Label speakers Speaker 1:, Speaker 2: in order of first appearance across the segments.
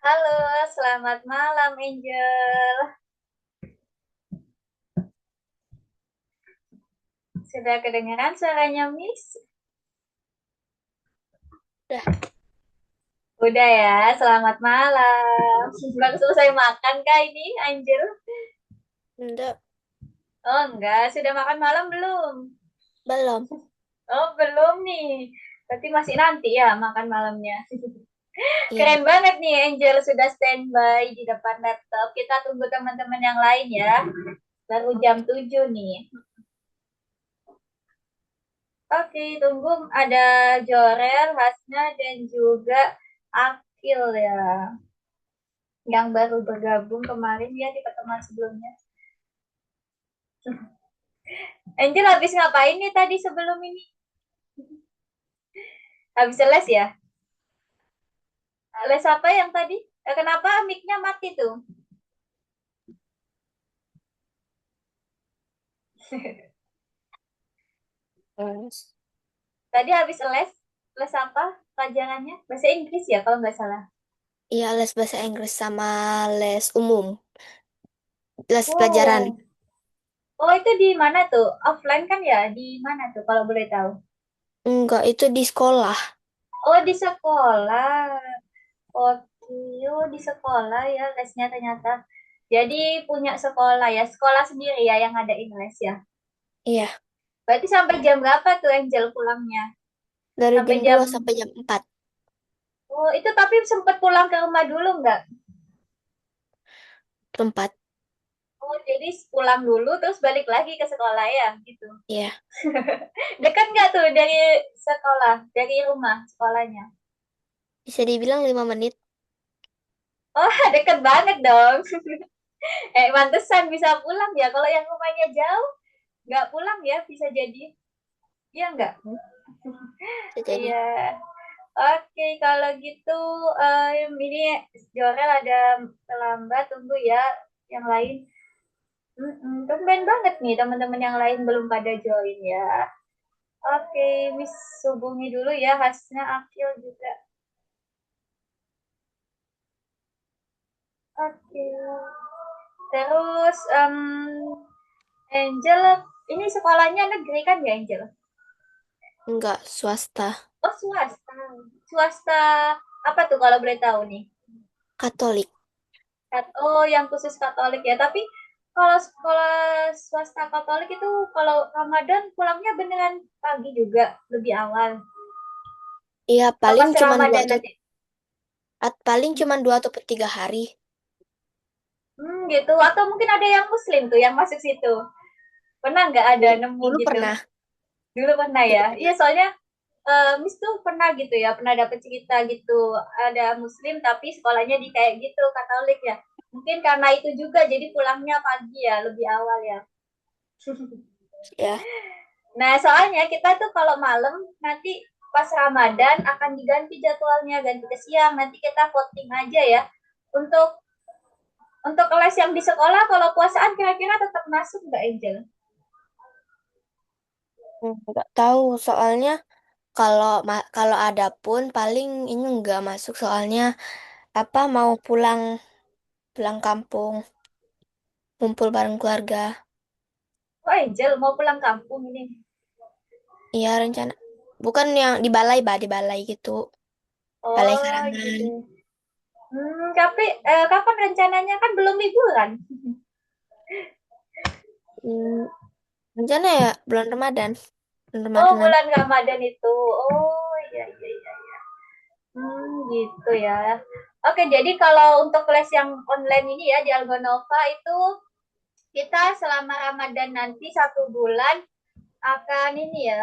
Speaker 1: Halo, selamat malam Angel. Sudah kedengaran suaranya Miss?
Speaker 2: Udah,
Speaker 1: Udah ya, selamat malam. Baru selesai makan kah ini Angel?
Speaker 2: enggak,
Speaker 1: Oh enggak, sudah makan malam belum?
Speaker 2: belum.
Speaker 1: Oh belum nih. Berarti masih nanti ya makan malamnya.
Speaker 2: Iya,
Speaker 1: Keren banget nih Angel sudah standby di depan laptop. Kita tunggu teman-teman yang lain ya. Baru jam 7 nih. Oke, tunggu ada Jorel, Hasna, dan juga Akil ya. Yang baru bergabung kemarin ya di pertemuan sebelumnya. Angel habis ngapain nih tadi sebelum ini? Habis les ya? Les apa yang tadi? Kenapa mic-nya mati tuh?
Speaker 2: les.
Speaker 1: Tadi habis les? Les apa pelajarannya? Bahasa Inggris ya kalau nggak salah.
Speaker 2: Iya, les bahasa Inggris sama les umum, les pelajaran.
Speaker 1: Oh, oh itu di mana tuh? Offline kan ya? Di mana tuh kalau boleh tahu?
Speaker 2: Enggak, itu di sekolah.
Speaker 1: Oh di sekolah. Oke, oh di sekolah ya lesnya ternyata. Jadi punya sekolah ya, sekolah sendiri ya yang ada les ya.
Speaker 2: Iya,
Speaker 1: Berarti sampai jam berapa tuh Angel pulangnya?
Speaker 2: dari
Speaker 1: Sampai
Speaker 2: jam
Speaker 1: jam,
Speaker 2: 2 sampai jam 4.
Speaker 1: oh itu tapi sempat pulang ke rumah dulu nggak?
Speaker 2: Tempat.
Speaker 1: Oh jadi pulang dulu terus balik lagi ke sekolah ya gitu.
Speaker 2: Iya,
Speaker 1: Dekat nggak tuh dari sekolah, dari rumah sekolahnya?
Speaker 2: bisa dibilang 5 menit.
Speaker 1: Oh deket banget dong. Mantesan bisa pulang ya. Kalau yang rumahnya jauh nggak pulang ya bisa jadi. Iya nggak?
Speaker 2: Hmm, bisa jadi.
Speaker 1: Iya. Oke, kalau gitu ini Jorel ada terlambat, tunggu ya yang lain. Tumben banget nih teman-teman yang lain belum pada join ya. Oke, Miss hubungi dulu ya Hasna Akil juga. Oke. Terus Angel, ini sekolahnya negeri kan ya Angel?
Speaker 2: Enggak, swasta.
Speaker 1: Oh swasta. Swasta apa tuh kalau boleh tahu nih?
Speaker 2: Katolik.
Speaker 1: Oh, yang khusus Katolik ya. Tapi kalau sekolah swasta Katolik itu kalau Ramadan pulangnya beneran pagi juga, lebih awal.
Speaker 2: Iya,
Speaker 1: Oh,
Speaker 2: paling
Speaker 1: pas
Speaker 2: cuman dua
Speaker 1: Ramadan
Speaker 2: atau
Speaker 1: nanti.
Speaker 2: paling cuman 2 atau 3 hari.
Speaker 1: Gitu. Atau mungkin ada yang Muslim tuh yang masuk situ. Pernah nggak ada
Speaker 2: Dulu,
Speaker 1: nemu
Speaker 2: dulu
Speaker 1: gitu?
Speaker 2: pernah,
Speaker 1: Dulu pernah
Speaker 2: dulu
Speaker 1: ya. Iya,
Speaker 2: pernah.
Speaker 1: soalnya Miss tuh pernah gitu ya, pernah dapet cerita gitu. Ada Muslim tapi sekolahnya di kayak gitu, Katolik ya. Mungkin karena itu juga jadi pulangnya pagi ya, lebih awal ya.
Speaker 2: Ya,
Speaker 1: Nah, soalnya kita tuh kalau malam nanti pas Ramadan akan diganti jadwalnya, ganti ke siang. Nanti kita voting aja ya. Untuk untuk kelas yang di sekolah kalau puasaan kira-kira tetap masuk nggak Angel?
Speaker 2: nggak tahu soalnya kalau ada pun paling ini nggak masuk soalnya apa mau pulang pulang kampung, ngumpul bareng keluarga.
Speaker 1: Oh Angel mau pulang kampung ini.
Speaker 2: Iya rencana. Bukan yang di balai, di balai gitu. Balai
Speaker 1: Oh
Speaker 2: Karangan.
Speaker 1: gitu. Tapi kapan rencananya kan belum liburan?
Speaker 2: Hmm, rencana ya bulan Ramadan. Bulan
Speaker 1: Oh
Speaker 2: Ramadan nanti.
Speaker 1: bulan Ramadan itu. Oh iya iya iya. Gitu ya. Oke, jadi kalau untuk les yang online ini ya di Algonova itu kita selama Ramadan nanti 1 bulan akan ini ya,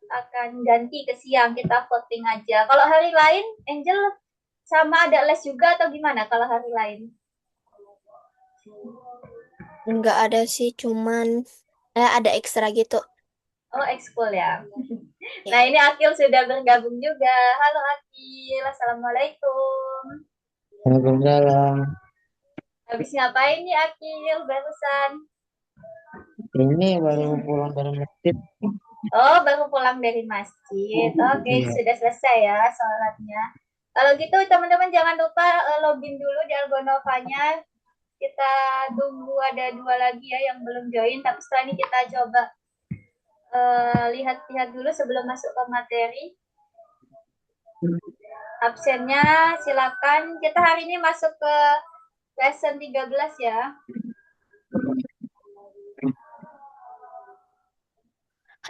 Speaker 1: akan ganti ke siang kita voting aja. Kalau hari lain, Angel sama ada les juga atau gimana kalau hari lain?
Speaker 2: Nggak ada sih, cuman ada ekstra gitu.
Speaker 1: Oh, ekskul ya.
Speaker 2: Ya.
Speaker 1: Nah, ini Akil sudah bergabung juga. Halo Akil, Assalamualaikum.
Speaker 3: Waalaikumsalam.
Speaker 1: Habis ngapain nih Akil barusan?
Speaker 3: Ini baru pulang dari masjid.
Speaker 1: Oh, baru pulang dari masjid. Oke,
Speaker 3: Iya.
Speaker 1: sudah selesai ya sholatnya. Kalau gitu teman-teman jangan lupa login dulu di Algonovanya. Kita tunggu ada 2 lagi ya yang belum join, tapi setelah ini kita coba lihat-lihat dulu sebelum masuk ke materi. Absennya silakan. Kita hari ini masuk ke lesson 13 ya.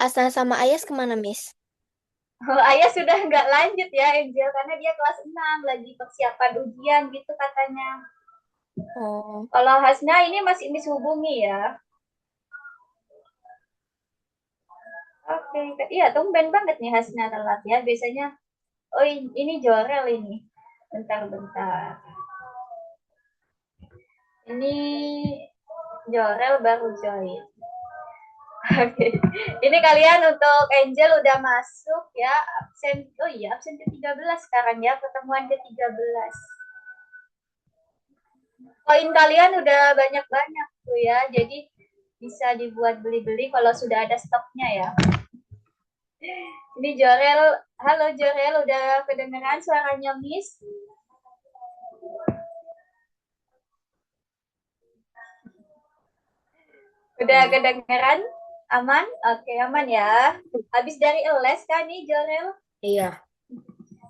Speaker 2: Hasan sama Ayas kemana, Miss?
Speaker 1: Oh, Ayah sudah nggak lanjut ya, Angel, karena dia kelas 6 lagi persiapan ujian gitu katanya.
Speaker 2: Oh,
Speaker 1: Kalau Hasna ini masih Miss hubungi ya. Oke, iya tumben banget nih Hasna telat ya. Biasanya, oh ini Jorel ini. Bentar-bentar. Ini Jorel baru join. Oke. Ini kalian untuk Angel udah masuk ya. Absen, oh iya absen ke-13 sekarang ya. Pertemuan ke-13. Poin kalian udah banyak-banyak tuh ya. Jadi bisa dibuat beli-beli kalau sudah ada stoknya ya. Ini Jorel, halo Jorel, udah kedengeran suaranya Miss? Udah kedengeran? Aman? Oke, aman ya. Habis dari les kan nih Jorel?
Speaker 2: iya.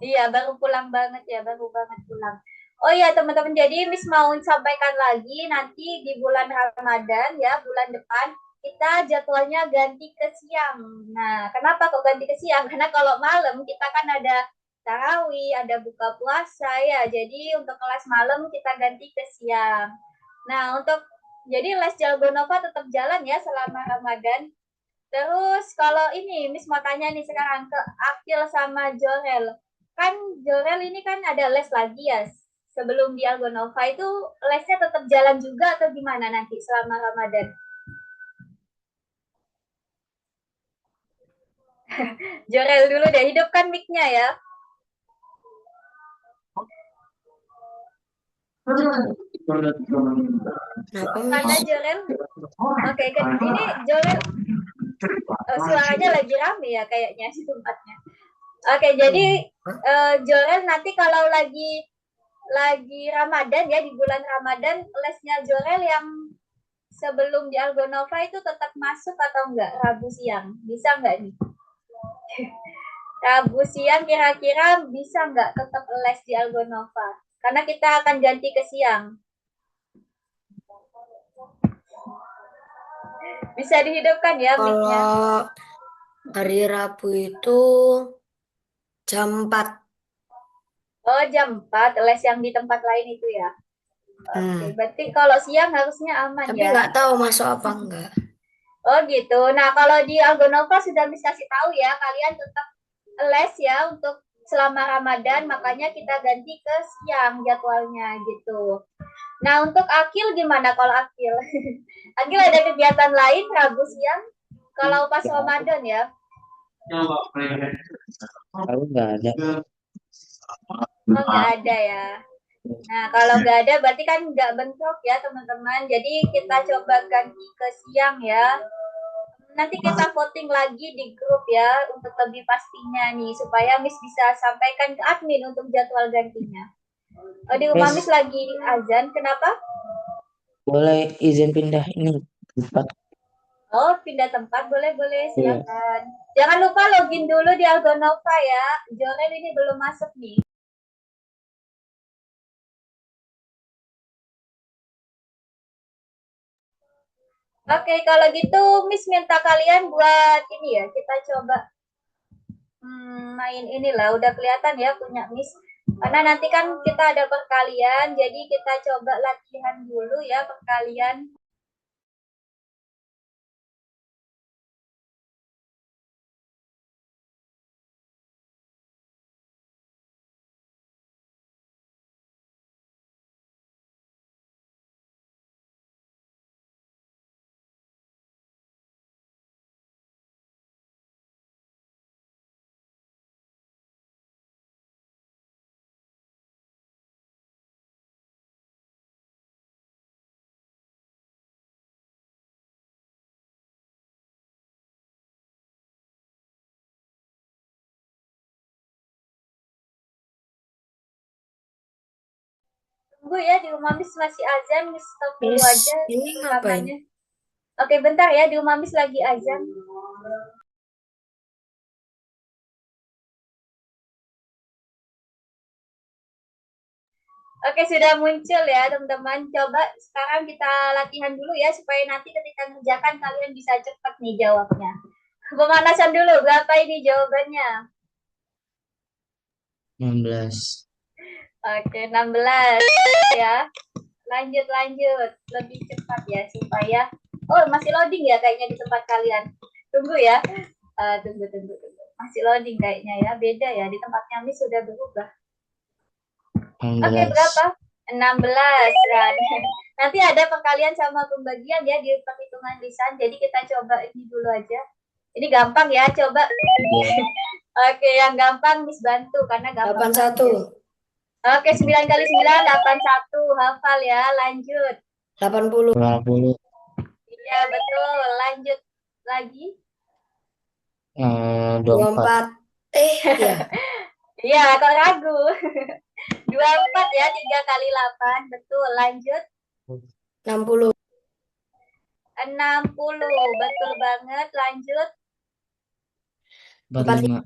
Speaker 1: Iya, baru pulang banget ya, baru banget pulang. Oh iya teman-teman, jadi Miss mau sampaikan lagi nanti di bulan Ramadan ya, bulan depan kita jadwalnya ganti ke siang. Nah, kenapa kok ganti ke siang? Karena kalau malam kita kan ada tarawih, ada buka puasa ya. Jadi untuk kelas malam kita ganti ke siang. Nah, jadi les Jalgonova tetap jalan ya selama Ramadan. Terus kalau ini Miss mau tanya nih sekarang ke Akil sama Jorel. Kan Jorel ini kan ada les lagi ya. Sebelum di Algonova itu lesnya tetap jalan juga atau gimana nanti selama Ramadan? Jorel dulu deh, hidupkan mic-nya ya.
Speaker 2: Kenapa,
Speaker 1: Mana
Speaker 2: Miss?
Speaker 1: Jorel? Oke, ini Jorel suaranya lagi rame ya kayaknya di tempatnya. Oke, jadi Jorel nanti kalau lagi Ramadan ya di bulan Ramadan lesnya Jorel yang sebelum di Algonova itu tetap masuk atau enggak Rabu siang? Bisa enggak nih? Rabu siang kira-kira bisa enggak tetap les di Algonova? Karena kita akan ganti ke siang. Bisa dihidupkan ya mic-nya.
Speaker 2: Kalau hari Rabu itu jam 4.
Speaker 1: Oh, jam 4 les yang di tempat lain itu ya. Oke,
Speaker 2: Hmm.
Speaker 1: berarti kalau siang harusnya aman
Speaker 2: Tapi
Speaker 1: ya.
Speaker 2: nggak tahu masuk apa enggak.
Speaker 1: Oh gitu. Nah kalau di Algonova sudah bisa kasih tahu ya, kalian tetap les ya untuk selama Ramadan, makanya kita ganti ke siang jadwalnya gitu. Nah untuk Akil gimana kalau Akil? Akil ada kegiatan lain Rabu siang? Kalau pas Ramadan ya?
Speaker 3: Aku nggak ada.
Speaker 1: Oh nggak ada ya. Nah kalau nggak ada berarti kan nggak bentrok ya teman-teman. Jadi kita coba ganti ke siang ya. Nanti kita voting lagi di grup ya untuk lebih pastinya nih supaya Miss bisa sampaikan ke admin untuk jadwal gantinya. Oh, di rumah Miss
Speaker 3: Miss,
Speaker 1: lagi azan, kenapa?
Speaker 3: boleh izin pindah ini tempat?
Speaker 1: Oh, pindah tempat, boleh-boleh,
Speaker 3: Iya.
Speaker 1: silakan. Jangan lupa login dulu di Algonova ya. Jorel ini belum masuk nih. Oke, kalau gitu Miss minta kalian buat ini ya, kita coba main inilah. Udah kelihatan ya punya Miss. Karena nanti kan kita ada perkalian, jadi kita coba latihan dulu ya perkalian. Tunggu ya, di rumah Miss masih azan, Miss stop dulu
Speaker 2: Miss,
Speaker 1: aja
Speaker 2: ini ngapain?
Speaker 1: rekamannya. Oke, bentar ya, di rumah Miss lagi azan. Oke, sudah muncul ya teman-teman. Coba sekarang kita latihan dulu ya, supaya nanti ketika mengerjakan kalian bisa cepat nih jawabnya. Pemanasan dulu, berapa ini jawabannya?
Speaker 3: 16.
Speaker 1: Oke, 16 ya. Lanjut. Lebih cepat ya, supaya... Oh, masih loading ya kayaknya di tempat kalian. Tunggu ya. Tunggu. Masih loading kayaknya ya. Beda ya, di tempatnya Miss sudah berubah. Oke,
Speaker 3: 16.
Speaker 1: berapa? 16 kan. Nanti ada perkalian sama pembagian ya di perhitungan lisan. Jadi kita coba ini dulu aja. Ini gampang ya, coba.
Speaker 3: Ya.
Speaker 1: Oke, yang gampang Miss bantu karena gampang.
Speaker 2: 81.
Speaker 1: Oke, 9 kali 9, 81. Hafal ya, lanjut.
Speaker 2: 80.
Speaker 3: 20.
Speaker 1: Iya, betul. Lanjut lagi.
Speaker 3: 24.
Speaker 2: 24. Ya.
Speaker 1: Iya, kok ragu. 24 ya, 3 kali 8. Betul, lanjut.
Speaker 2: 60.
Speaker 1: 60. Betul banget, lanjut.
Speaker 3: 45.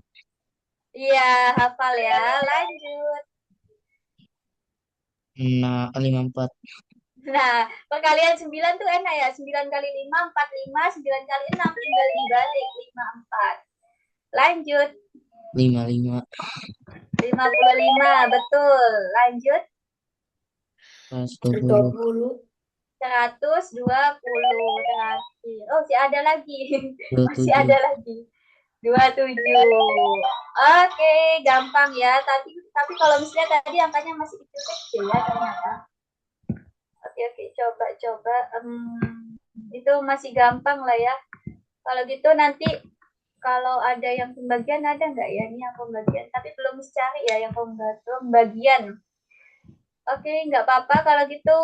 Speaker 1: Iya, hafal ya. Lanjut.
Speaker 3: 54.
Speaker 1: Nah, perkalian 9 tuh enak ya. 9 kali 5, 45. 9 kali 6, tinggal dibalik. 54. Lanjut.
Speaker 3: 55.
Speaker 1: 55. Betul. Lanjut.
Speaker 3: 120.
Speaker 2: 120.
Speaker 1: 120 terakhir. Oh, masih ada lagi. Masih
Speaker 3: 27.
Speaker 1: ada lagi. 27. Oke, gampang ya. Tapi kalau misalnya tadi angkanya masih kecil-kecil ya ternyata. Oke, coba. Itu masih gampang lah ya. Kalau gitu nanti kalau ada yang pembagian ada nggak ya? Ini yang pembagian. Tapi belum cari ya yang pembagian. Oke, nggak apa-apa. Kalau gitu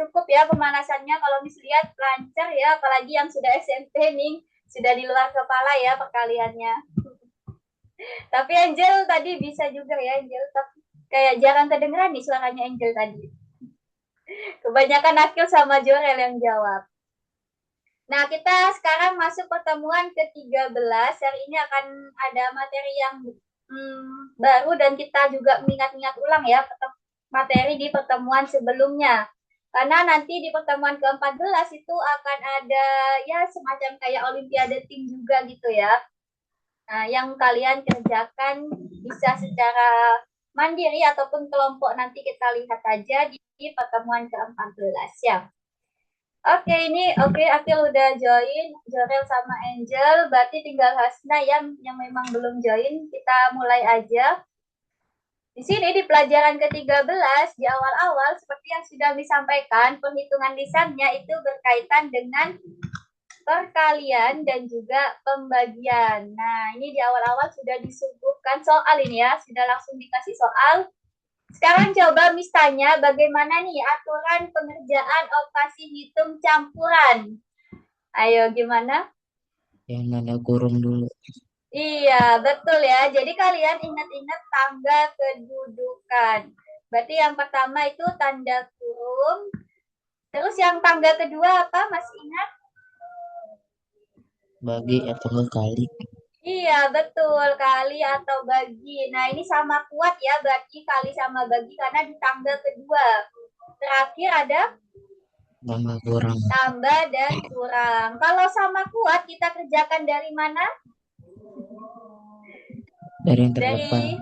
Speaker 1: cukup ya pemanasannya. Kalau lihat lancar ya, apalagi yang sudah SMP nih, sudah di luar kepala ya perkaliannya. Tapi Angel tadi bisa juga ya, Angel. Tapi kayak jarang kedengeran nih suaranya Angel tadi. Kebanyakan Akil sama Jorel yang jawab. Nah, kita sekarang masuk pertemuan ke-13. Hari ini akan ada materi yang baru dan kita juga mengingat-ingat ulang ya materi di pertemuan sebelumnya. Karena nanti di pertemuan ke-14 itu akan ada ya semacam kayak olimpiade tim juga gitu ya. Nah, yang kalian kerjakan bisa secara mandiri ataupun kelompok, nanti kita lihat aja di pertemuan ke-14 ya. Oke, Akil udah join, Jorel sama Angel, berarti tinggal Hasna yang memang belum join. Kita mulai aja. Di sini di pelajaran ke-13 di awal-awal seperti yang sudah disampaikan, perhitungan lisannya itu berkaitan dengan perkalian dan juga pembagian. Nah, ini di awal-awal sudah disuguhkan soal ini ya, sudah langsung dikasih soal. Sekarang coba Miss tanya bagaimana nih aturan pengerjaan operasi hitung campuran. Ayo gimana?
Speaker 3: Yang nada kurung dulu.
Speaker 1: Iya, betul ya. Jadi kalian ingat-ingat tangga kedudukan. Berarti yang pertama itu tanda kurung. Terus yang tangga kedua apa? Masih ingat?
Speaker 3: Bagi atau kali.
Speaker 1: Iya, betul. Kali atau bagi. Nah, ini sama kuat ya. Berarti kali sama bagi karena di tangga kedua. Terakhir ada
Speaker 3: Tambah kurang.
Speaker 1: tambah dan kurang. Kalau sama kuat kita kerjakan dari mana?
Speaker 3: Dari yang terdepan.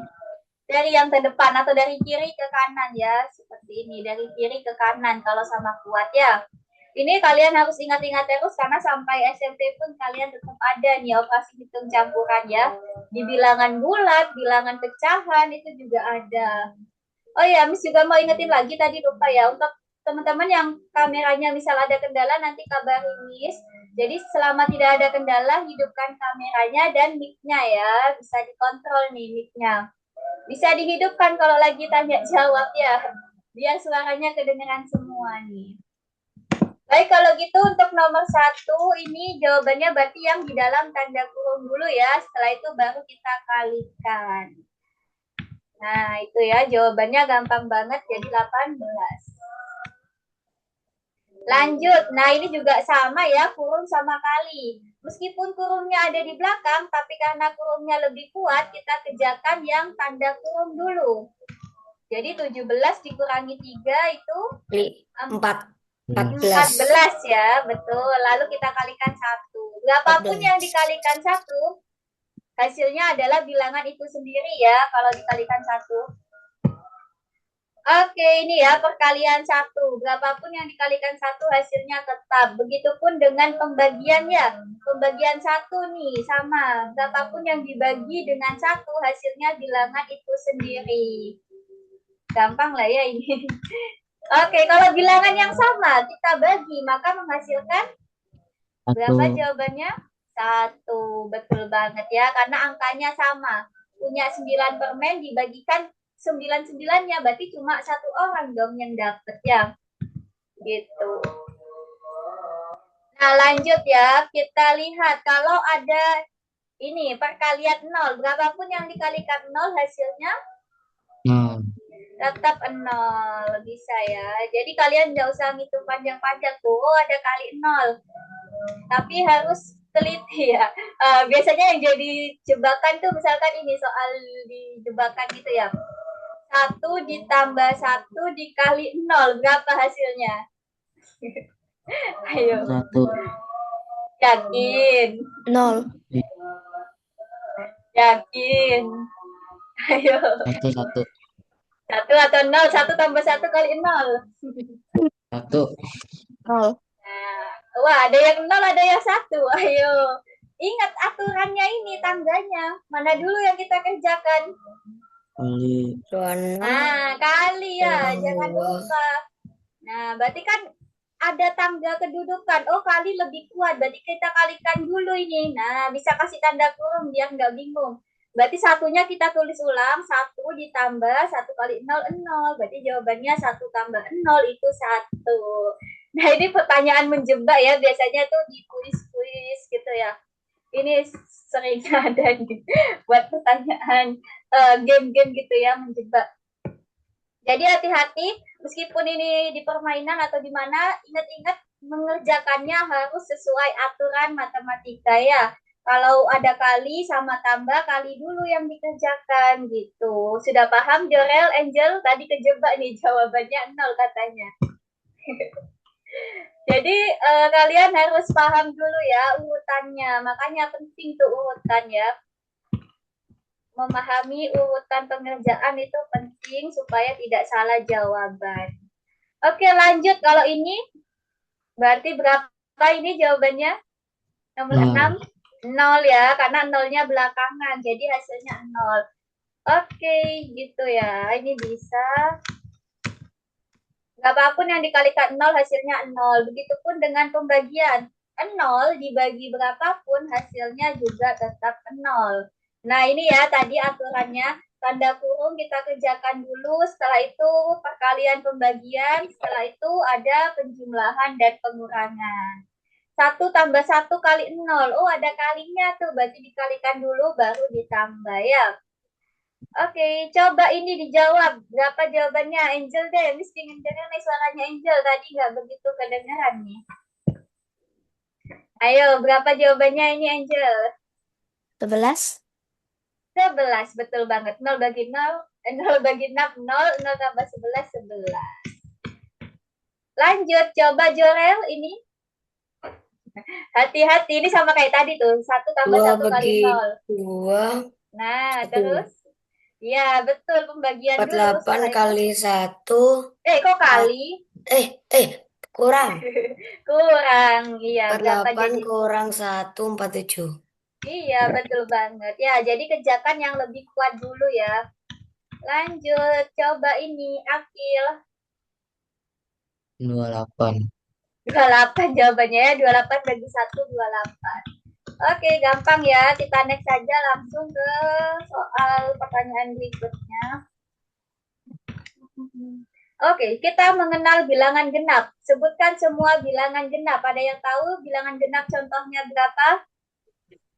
Speaker 1: Dari yang terdepan atau dari kiri ke kanan ya, seperti ini, dari kiri ke kanan kalau sama kuat ya. Ini kalian harus ingat-ingat terus karena sampai SMP pun kalian tetap ada nih operasi hitung campuran ya. Di bilangan bulat, bilangan pecahan itu juga ada. Oh ya, Miss juga mau ingetin lagi tadi lupa ya, untuk teman-teman yang kameranya misal ada kendala nanti kabarin Miss. Jadi selama tidak ada kendala, hidupkan kameranya dan mic-nya ya. Bisa dikontrol nih mic-nya. Bisa dihidupkan kalau lagi tanya jawab ya. Biar suaranya kedengeran semua nih. Baik, kalau gitu untuk nomor 1 ini jawabannya berarti yang di dalam tanda kurung dulu ya. Setelah itu baru kita kalikan. Nah, itu ya jawabannya gampang banget jadi 18. Lanjut. Nah, ini juga sama ya, kurung sama kali. Meskipun kurungnya ada di belakang, tapi karena kurungnya lebih kuat, kita kerjakan yang tanda kurung dulu. Jadi 17 dikurangi 3 itu
Speaker 2: 4.
Speaker 1: 14
Speaker 2: 14.
Speaker 1: ya, betul. Lalu kita kalikan 1. Berapapun yang
Speaker 2: 14.
Speaker 1: dikalikan 1, hasilnya adalah bilangan itu sendiri ya, kalau dikalikan 1. Oke, ini ya perkalian 1. Berapapun yang dikalikan 1 hasilnya tetap. Begitupun dengan pembagian ya. Pembagian 1 nih sama. Berapapun yang dibagi dengan 1 hasilnya bilangan itu sendiri. Gampang lah ya ini. Oke, kalau bilangan yang sama kita bagi maka menghasilkan berapa
Speaker 3: Satu.
Speaker 1: jawabannya? 1. Betul banget ya, karena angkanya sama. Punya 9 permen dibagikan 9-9-nya, berarti cuma 1 orang dong yang dapet ya. Gitu. Nah, lanjut ya. Kita lihat kalau ada ini perkalian 0. Berapapun yang dikalikan 0 hasilnya
Speaker 3: Nah,
Speaker 1: tetap 0. Bisa ya. Jadi kalian nggak usah ngitung panjang-panjang tuh. Oh, ada kali 0. Tapi harus teliti ya. Biasanya yang jadi jebakan tuh misalkan ini soal di jebakan gitu ya. 1 ditambah 1 dikali 0. Berapa hasilnya? Ayo.
Speaker 3: satu.
Speaker 1: Yakin?
Speaker 2: 0.
Speaker 1: Yakin? Ayo.
Speaker 3: Satu, satu.
Speaker 1: 1 atau 0? 1 tambah 1 kali 0.
Speaker 3: Satu.
Speaker 2: 0.
Speaker 1: Nah, wah ada yang 0, ada yang 1. Ayo. Ingat aturannya ini, tangganya. Mana dulu yang kita kerjakan?
Speaker 3: Kali.
Speaker 2: 26.
Speaker 1: Nah, kali ya.
Speaker 2: Kurang
Speaker 1: Jangan
Speaker 2: 2.
Speaker 1: lupa. Nah, berarti kan ada tangga kedudukan. Oh, kali lebih kuat. Berarti kita kalikan dulu ini. Nah, bisa kasih tanda kurung biar nggak bingung. Berarti satunya kita tulis ulang. 1 ditambah 1 kali 0, 0. Berarti jawabannya 1 tambah 0 itu 1. Nah, ini pertanyaan menjebak ya. Biasanya tuh di kuis-kuis gitu ya. Ini sering ada nih buat pertanyaan game-game gitu ya menjebak. Jadi hati-hati, meskipun ini di permainan atau di mana, ingat-ingat mengerjakannya harus sesuai aturan matematika ya. Kalau ada kali sama tambah, kali dulu yang dikerjakan gitu. Sudah paham Jorel, Angel? Tadi kejebak nih jawabannya 0 katanya. Jadi kalian harus paham dulu ya urutannya. Makanya penting tuh urutan ya. Memahami urutan pengerjaan itu penting supaya tidak salah jawaban. Oke, lanjut. Kalau ini berarti berapa ini jawabannya? Nomor 6? 0 ya, karena nolnya belakangan. Jadi hasilnya 0. Oke, gitu ya. Ini bisa. Berapapun yang dikalikan 0 hasilnya 0. Begitupun dengan pembagian. 0 dibagi berapapun hasilnya juga tetap 0. Nah, ini ya tadi aturannya. Tanda kurung kita kerjakan dulu, setelah itu perkalian pembagian, setelah itu ada penjumlahan dan pengurangan. 1 tambah 1 kali 0. Oh, ada kalinya tuh, berarti dikalikan dulu baru ditambah ya. Oke, coba ini dijawab. Berapa jawabannya? Angel deh, Miss pengen denger nih suaranya Angel. Tadi nggak begitu kedengeran nih. Ayo, berapa jawabannya ini Angel?
Speaker 2: 11.
Speaker 1: 11, betul banget. 0 bagi 0, 0 bagi 6, 0, 0 tambah 11, 11. Lanjut, coba Jorel ini. Hati-hati, ini sama kayak tadi tuh. 1 tambah
Speaker 2: 2
Speaker 1: 1 kali
Speaker 2: bagi
Speaker 1: 0.
Speaker 2: 2.
Speaker 1: Nah,
Speaker 2: 1.
Speaker 1: terus? Ya, betul. Pembagian dulu.
Speaker 2: 48
Speaker 1: Setelah itu.
Speaker 2: kali 1.
Speaker 1: Kok kali?
Speaker 2: Kurang.
Speaker 1: Kurang. Iya, berapa
Speaker 2: 48
Speaker 1: jadi?
Speaker 2: kurang 1, 47.
Speaker 1: Iya, betul banget. Ya, jadi kerjakan yang lebih kuat dulu ya. Lanjut, coba ini, Akil.
Speaker 3: 28.
Speaker 1: 28 jawabannya ya, 28 bagi 1, 28. Oke, gampang ya. Kita next saja langsung ke soal pertanyaan berikutnya. Oke, kita mengenal bilangan genap. Sebutkan semua bilangan genap. Ada yang tahu bilangan genap contohnya berapa?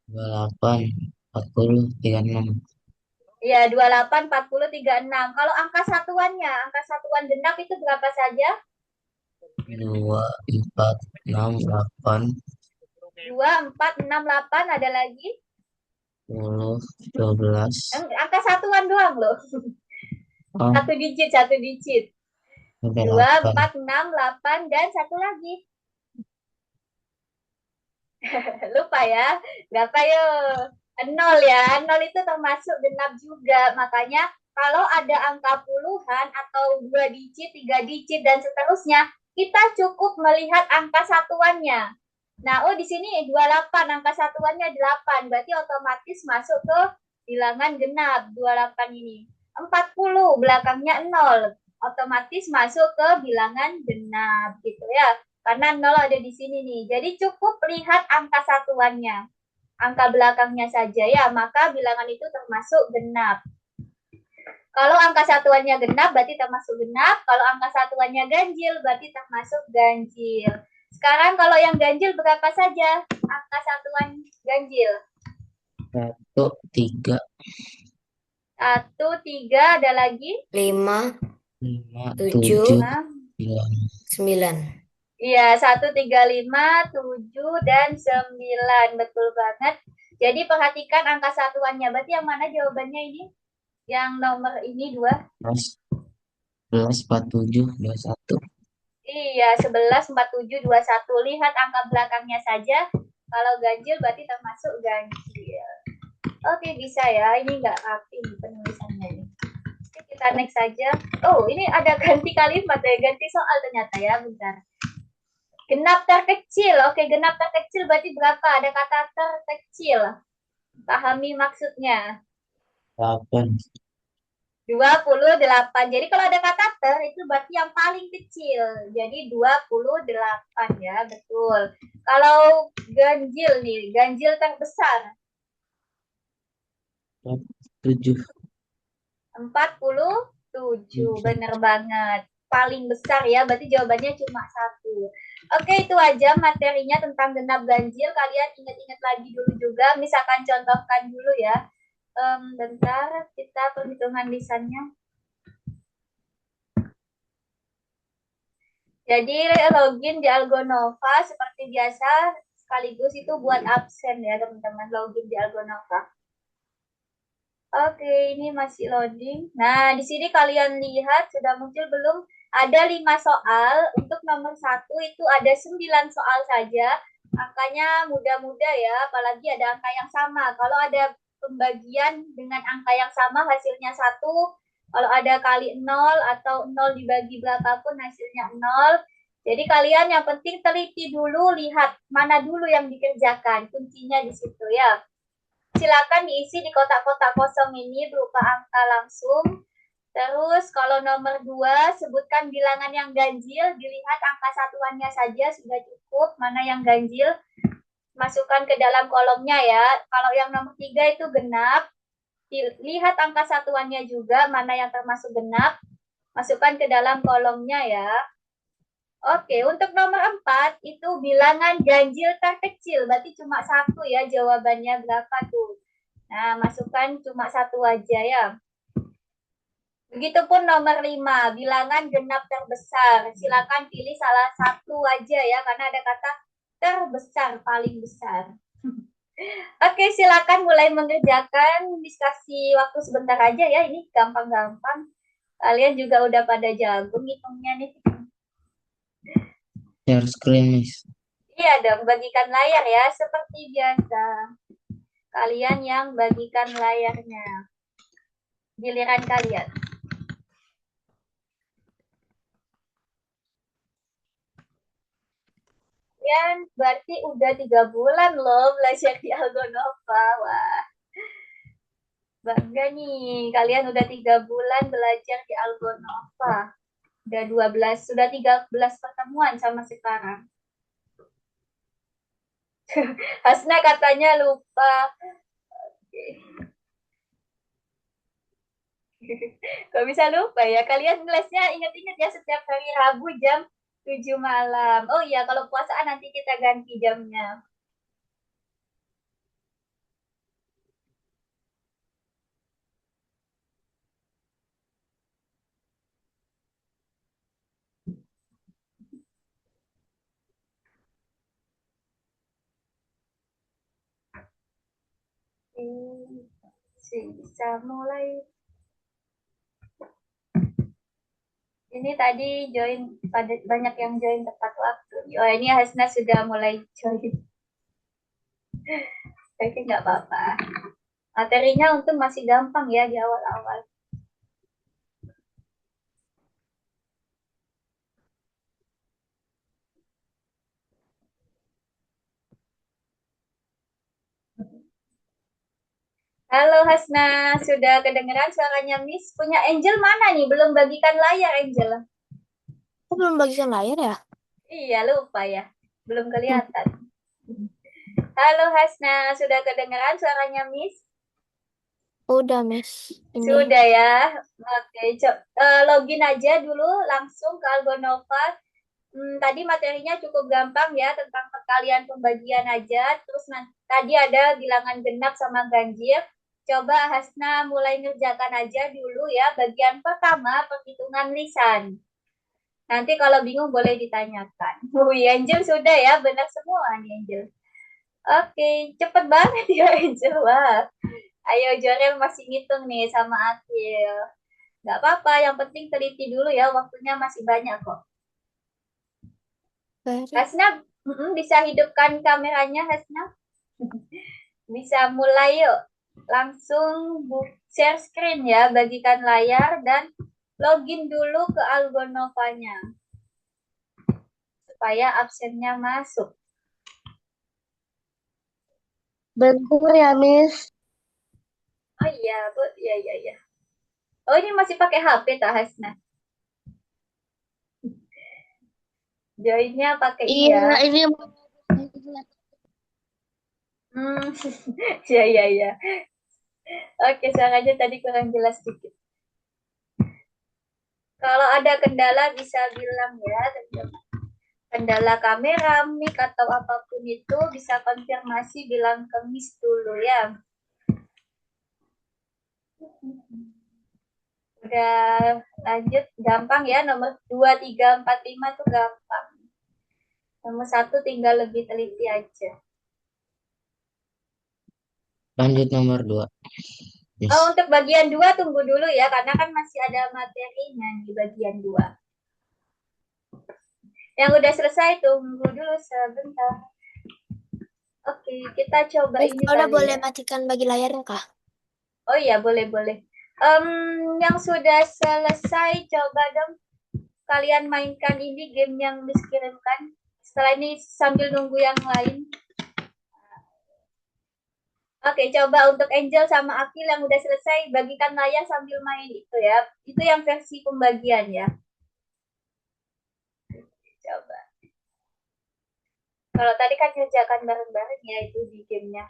Speaker 3: 28. 40. 36.
Speaker 1: Iya, 28, 40, 36. Kalau angka satuannya, angka satuan genap itu berapa saja?
Speaker 3: 2, 4, 6, 8,
Speaker 1: 2, 4, 6, 8, ada lagi?
Speaker 3: 10, 12,
Speaker 1: Angka satuan doang loh.
Speaker 3: oh,
Speaker 1: Satu digit, satu digit.
Speaker 3: ada
Speaker 1: 2,
Speaker 3: 8.
Speaker 1: 4, 6, 8, dan satu lagi. Lupa ya. Berapa yuk? Nol ya. Nol itu termasuk genap juga. Makanya kalau ada angka puluhan atau 2 digit, 3 digit, dan seterusnya, kita cukup melihat angka satuannya. Nah, oh di sini 28, angka satuannya 8. Berarti otomatis masuk ke bilangan genap 28 ini. 40 belakangnya 0. Otomatis masuk ke bilangan genap gitu ya. Karena 0 ada di sini nih. Jadi cukup lihat angka satuannya. Angka belakangnya saja ya, maka bilangan itu termasuk genap. Kalau angka satuannya genap berarti termasuk genap. Kalau angka satuannya ganjil berarti termasuk ganjil. Sekarang kalau yang ganjil berapa saja angka satuan ganjil?
Speaker 3: 1, 3,
Speaker 1: 1, 3, ada lagi?
Speaker 2: 5,
Speaker 3: 5,
Speaker 2: 7,
Speaker 3: 7,
Speaker 1: 5.
Speaker 3: 9.
Speaker 2: 9.
Speaker 1: Iya, 1, 3, 5, 7, dan 9. Betul banget. Jadi perhatikan angka satuannya. Berarti yang mana jawabannya ini? Yang nomor ini 2?
Speaker 3: 11, 47, 21.
Speaker 1: Iya, 11, 47, 21. Lihat angka belakangnya saja. Kalau ganjil berarti termasuk ganjil. Oke, bisa ya. Ini nggak rapi penulisannya ini. Oke, kita next saja. Oh, ini ada ganti kalimat ya. Ganti soal ternyata ya. Bentar. Genap terkecil. Oke, genap terkecil berarti berapa? Ada kata terkecil. Pahami maksudnya.
Speaker 3: 8.
Speaker 1: 28. Jadi kalau ada kata ter itu berarti yang paling kecil. Jadi 28 ya, betul. Kalau ganjil nih, ganjil terbesar
Speaker 3: 7.
Speaker 1: 47. Bener banget. Paling besar ya, berarti jawabannya cuma satu. Oke, itu aja materinya tentang genap ganjil. Kalian ingat-ingat lagi dulu juga. Misalkan contohkan dulu ya. Bentar, kita perhitungan lisannya. Jadi login di Algonova seperti biasa, sekaligus itu buat absen ya teman-teman, login di Algonova. Oke, ini masih loading. Nah, di sini kalian lihat sudah muncul belum? Ada 5 soal. Untuk nomor 1 itu ada 9 soal saja. Angkanya mudah-mudah ya, apalagi ada angka yang sama. Kalau ada pembagian dengan angka yang sama hasilnya 1, kalau ada kali 0 atau 0 dibagi berapapun hasilnya 0. Jadi kalian yang penting teliti dulu, lihat mana dulu yang dikerjakan. Kuncinya di situ ya. Silakan diisi di kotak-kotak kosong ini berupa angka langsung. Terus kalau nomor 2, sebutkan bilangan yang ganjil, dilihat angka satuannya saja sudah cukup, mana yang ganjil, masukkan ke dalam kolomnya ya. Kalau yang nomor 3 itu genap, lihat angka satuannya juga, mana yang termasuk genap, masukkan ke dalam kolomnya ya. Oke, untuk nomor 4 itu bilangan ganjil terkecil, berarti cuma satu ya jawabannya berapa tuh. Nah, masukkan cuma satu aja ya. Begitupun nomor 5, bilangan genap terbesar. Silakan pilih salah satu aja ya, karena ada kata terbesar, paling besar. Oke, silakan mulai mengerjakan. Diskusi waktu sebentar aja ya, ini gampang-gampang. Kalian juga udah pada jago ngitungnya nih.
Speaker 3: Share screen, Miss.
Speaker 1: Iya dong, bagikan layar ya, seperti biasa. Kalian yang bagikan layarnya. Giliran kalian. Kalian berarti udah 3 bulan loh belajar di Algonova. Wah, bangga nih. Kalian udah 3 bulan belajar di Algonova. Udah 12, sudah 13 pertemuan sama sekarang. Hasna katanya lupa. Kok bisa lupa ya? Kalian lesnya ingat-ingat ya setiap hari Rabu jam 7 malam. Oh iya, kalau puasaan nanti kita ganti jamnya. bisa mulai. Ini tadi join pada banyak yang join tepat waktu. Oh ini Hasna sudah mulai join. Oke nggak apa-apa. Materinya untuk masih gampang ya di awal-awal. Halo Hasna, sudah kedengeran suaranya Miss? Punya Angel mana nih? Belum bagikan layar Angel.
Speaker 2: Aku belum bagikan layar ya?
Speaker 1: Iya lupa ya, belum kelihatan. Halo Hasna, sudah kedengeran suaranya Miss?
Speaker 2: Udah, Miss. Ini.
Speaker 1: Sudah ya. Oke, login aja dulu langsung ke Algonova. Tadi materinya cukup gampang ya tentang perkalian pembagian aja. Terus tadi ada bilangan genap sama ganjil. Coba Hasna mulai ngerjakan aja dulu ya bagian pertama perhitungan lisan. Nanti kalau bingung boleh ditanyakan. Wih, Angel sudah ya, benar semua nih Angel. Oke, cepet banget ya Angel. Wah. Ayo Jorel masih ngitung nih sama Akil. Gak apa-apa, yang penting teliti dulu ya, waktunya masih banyak kok.
Speaker 2: Baru.
Speaker 1: Hasna, bisa hidupkan kameranya Hasna? Bisa mulai yuk. Langsung share screen ya, bagikan layar dan login dulu ke Algonovanya. Supaya absennya masuk.
Speaker 4: Bentar ya, Miss.
Speaker 1: Oh iya, Bu. Iya, iya, iya. Oh, ini masih pakai HP tak, Hasna? Joinnya pakai ini
Speaker 4: Iya,
Speaker 1: ya.
Speaker 4: ini
Speaker 1: Hmm, iya, iya, iya. Oke, suaranya tadi kurang jelas sedikit. Kalau ada kendala bisa bilang ya, kendala kamera, mic atau apapun itu bisa konfirmasi bilang ke Miss dulu ya. Udah lanjut gampang ya, nomor 2, 3, 4, 5 tuh gampang. Nomor 1 tinggal lebih teliti aja.
Speaker 3: Lanjut nomor 2. Yes.
Speaker 1: Oh, untuk bagian 2 tunggu dulu ya, karena kan masih ada materinya di bagian 2. Yang udah selesai tunggu dulu sebentar. Oke, kita coba
Speaker 2: Miss,
Speaker 1: ini
Speaker 2: udah
Speaker 1: kali
Speaker 2: boleh
Speaker 1: ya.
Speaker 2: matikan bagi layarnya kah?
Speaker 1: Oh iya, boleh-boleh. Yang sudah selesai, coba dong kalian mainkan ini game yang Miss kirimkan. Setelah ini sambil nunggu yang lain. Oke, coba untuk Angel sama Akil yang udah selesai, bagikan layar sambil main itu ya. Itu yang versi pembagian ya. Coba. Kalau tadi kan kerjakan bareng-bareng ya itu di gamenya.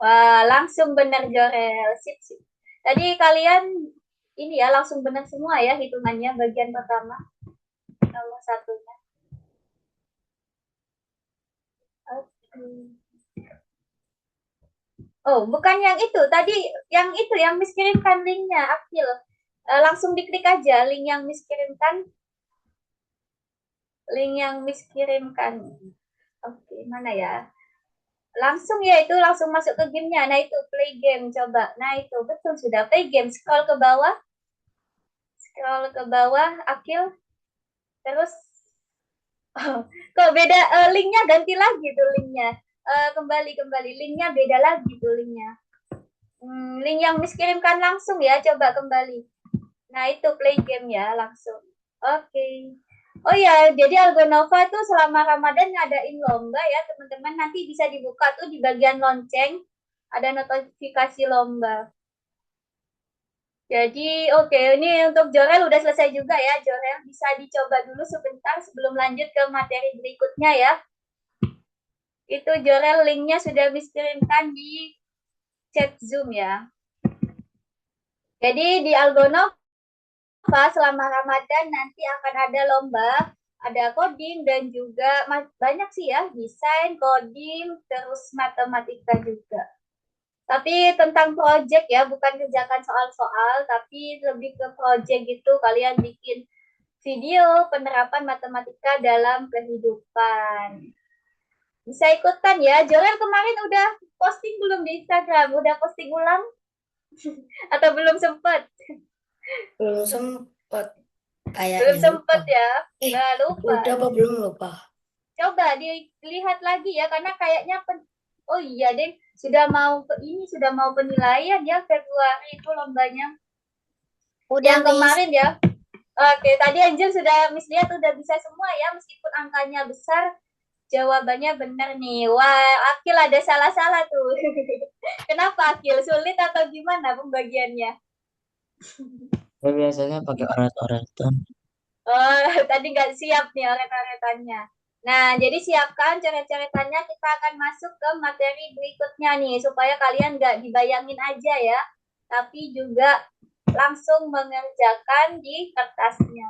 Speaker 1: Wah, langsung benar Jorel. Sip, sip. Tadi kalian ini ya langsung benar semua ya hitungannya bagian pertama. Nomor satunya. Oke. Oh, bukan yang itu. Tadi yang itu yang Miss kirimkan linknya, Akil. Langsung diklik aja link yang Miss kirimkan. Link yang Miss kirimkan. Oke, mana ya? Langsung ya itu langsung masuk ke gamenya. Nah itu play game coba. Nah itu betul sudah play game. Scroll ke bawah. Scroll ke bawah, Akil. Terus kok beda linknya ganti lagi tuh linknya. Kembali linknya beda lagi tuh linknya. Link yang Miss kirimkan langsung ya, coba kembali. Nah itu play game ya langsung. Oke. Oh ya, jadi Algonova tuh selama Ramadan ngadain lomba ya teman-teman. Nanti bisa dibuka tuh di bagian lonceng. Ada notifikasi lomba. Jadi oke, ini untuk Jorel udah selesai juga ya. Jorel bisa dicoba dulu sebentar sebelum lanjut ke materi berikutnya ya. Itu Jorel linknya sudah dikirimkan di chat Zoom ya. Jadi di Algonov selama Ramadan nanti akan ada lomba, ada coding dan juga banyak sih ya, desain, coding, terus matematika juga. Tapi tentang project ya, bukan kerjakan soal-soal, tapi lebih ke project gitu, kalian bikin video penerapan matematika dalam kehidupan. Bisa ikutan ya. Joel kemarin udah posting belum di Instagram? Udah posting ulang? Atau belum sempat?
Speaker 5: Belum sempet
Speaker 1: Belum
Speaker 5: kayaknya
Speaker 1: sempat
Speaker 5: lupa.
Speaker 1: ya.
Speaker 5: Eh,
Speaker 1: Nah, lupa.
Speaker 5: udah apa belum lupa?
Speaker 1: Coba dilihat lagi ya, karena kayaknya oh iya deh, sudah mau penilaian ya Februari itu lombanya.
Speaker 2: Udah,
Speaker 1: Yang
Speaker 2: Miss.
Speaker 1: kemarin ya. Oke, tadi Angel sudah Miss lihat udah bisa semua ya, meskipun angkanya besar. Jawabannya benar nih. Wah, Akil ada salah-salah tuh. Kenapa Akil? Sulit atau gimana pembagiannya?
Speaker 3: Saya biasanya pakai orat-oratan.
Speaker 1: Oh, tadi nggak siap nih oret-oretannya. Nah, jadi siapkan coret-coretannya. Kita akan masuk ke materi berikutnya nih, supaya kalian nggak dibayangin aja ya, tapi juga langsung mengerjakan di kertasnya.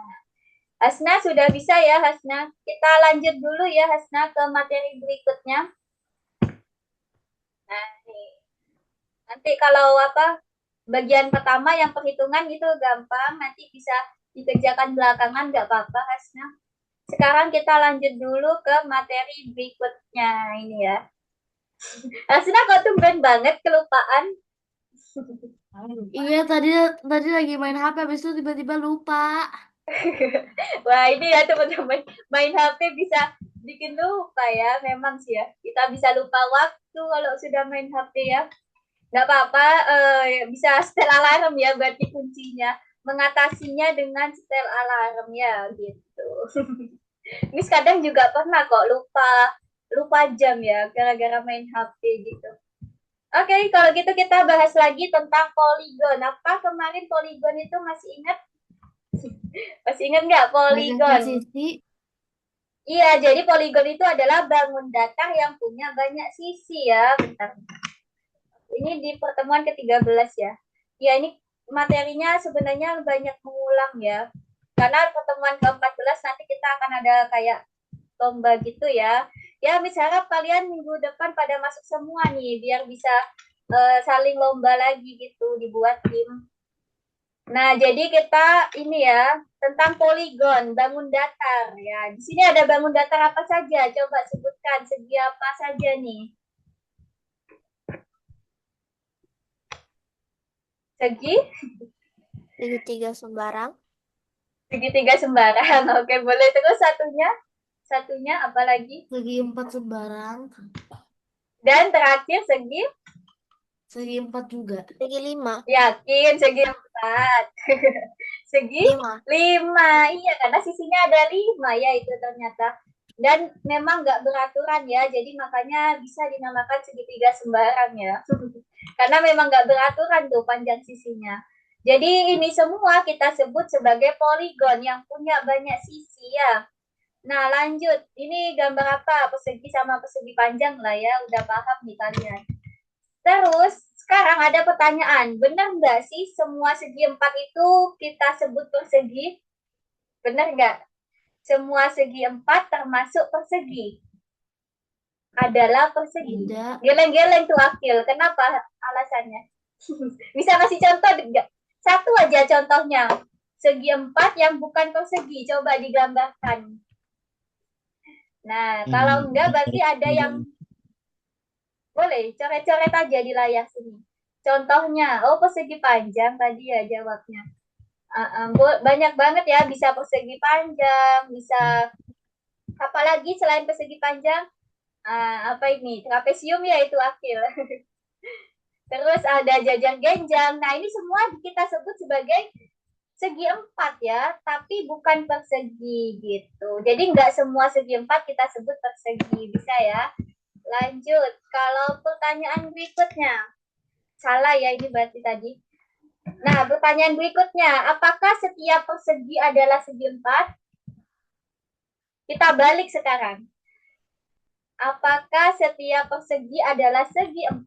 Speaker 1: Hasna sudah bisa ya, Hasna? Kita lanjut dulu ya, Hasna, ke materi berikutnya. Nah, nih. Nanti kalau bagian pertama yang perhitungan itu gampang, nanti bisa dikerjakan belakangan, nggak apa-apa, Hasna. Sekarang kita lanjut dulu ke materi berikutnya ini ya. Hasna kok tumben banget kelupaan?
Speaker 6: Iya, tadi tadi lagi main HP, habis itu tiba-tiba lupa.
Speaker 1: Wah, ini ya teman-teman, main HP bisa bikin lupa ya, memang sih ya. Kita bisa lupa waktu kalau sudah main HP ya. Nggak apa-apa, bisa setel alarm ya berarti kuncinya. Mengatasinya dengan setel alarm ya gitu. Miss kadang juga pernah kok lupa jam ya gara-gara main HP gitu. Oke, kalau gitu kita bahas lagi tentang poligon. Apa kemarin poligon itu masih ingat? Masih ingat nggak poligon?
Speaker 6: Sisi.
Speaker 1: Iya, jadi poligon itu adalah bangun datar yang punya banyak sisi ya. Bentar. Ini di pertemuan ke-13 ya. Ya, ini materinya sebenarnya banyak mengulang ya. Karena pertemuan ke-14 nanti kita akan ada kayak lomba gitu ya. Ya, misalnya kalian minggu depan pada masuk semua nih, biar bisa saling lomba lagi gitu, dibuat tim. Nah, jadi kita ini ya, tentang poligon, bangun datar ya. Di sini ada bangun datar apa saja? Coba sebutkan segi apa saja nih? Segi?
Speaker 2: Segitiga sembarang.
Speaker 1: Segitiga sembarang. Oke, boleh terus satunya? Satunya apa lagi?
Speaker 6: Segi 4 sembarang.
Speaker 1: Dan terakhir segi?
Speaker 6: Segi 4 juga.
Speaker 2: Segi 5.
Speaker 1: Yakin segi 4. Segi 5. Iya, karena sisinya ada 5 ya itu ternyata. Dan memang nggak beraturan ya, jadi makanya bisa dinamakan segitiga sembarang ya. Karena memang nggak beraturan tuh panjang sisinya. Jadi ini semua kita sebut sebagai poligon yang punya banyak sisi ya. Nah lanjut, ini gambar apa? Persegi sama persegi panjang lah ya, udah paham nih kalian. Terus sekarang ada pertanyaan, benar nggak sih semua segi 4 itu kita sebut persegi? Benar nggak? Semua segi 4 termasuk persegi adalah persegi.
Speaker 6: Tidak.
Speaker 1: Geleng-geleng tuh Akil. Kenapa alasannya? Bisa kasih contoh enggak? Satu aja contohnya. Segi 4 yang bukan persegi. Coba digambarkan. Nah, kalau enggak berarti ada yang boleh coret-coret aja di layar sini. Contohnya, oh persegi panjang tadi ya jawabnya. Banyak banget ya, bisa persegi panjang, bisa apalagi selain persegi panjang, apa ini? Trapesium ya itu Akil. Terus ada jajar genjang. Nah, ini semua kita sebut sebagai segi 4 ya, tapi bukan persegi gitu. Jadi nggak semua segi 4 kita sebut persegi. Bisa ya? Lanjut. Kalau pertanyaan berikutnya. Salah ya ini berarti tadi. Nah, pertanyaan berikutnya. Apakah setiap persegi adalah segi 4? Kita balik sekarang. Apakah setiap persegi adalah segi 4?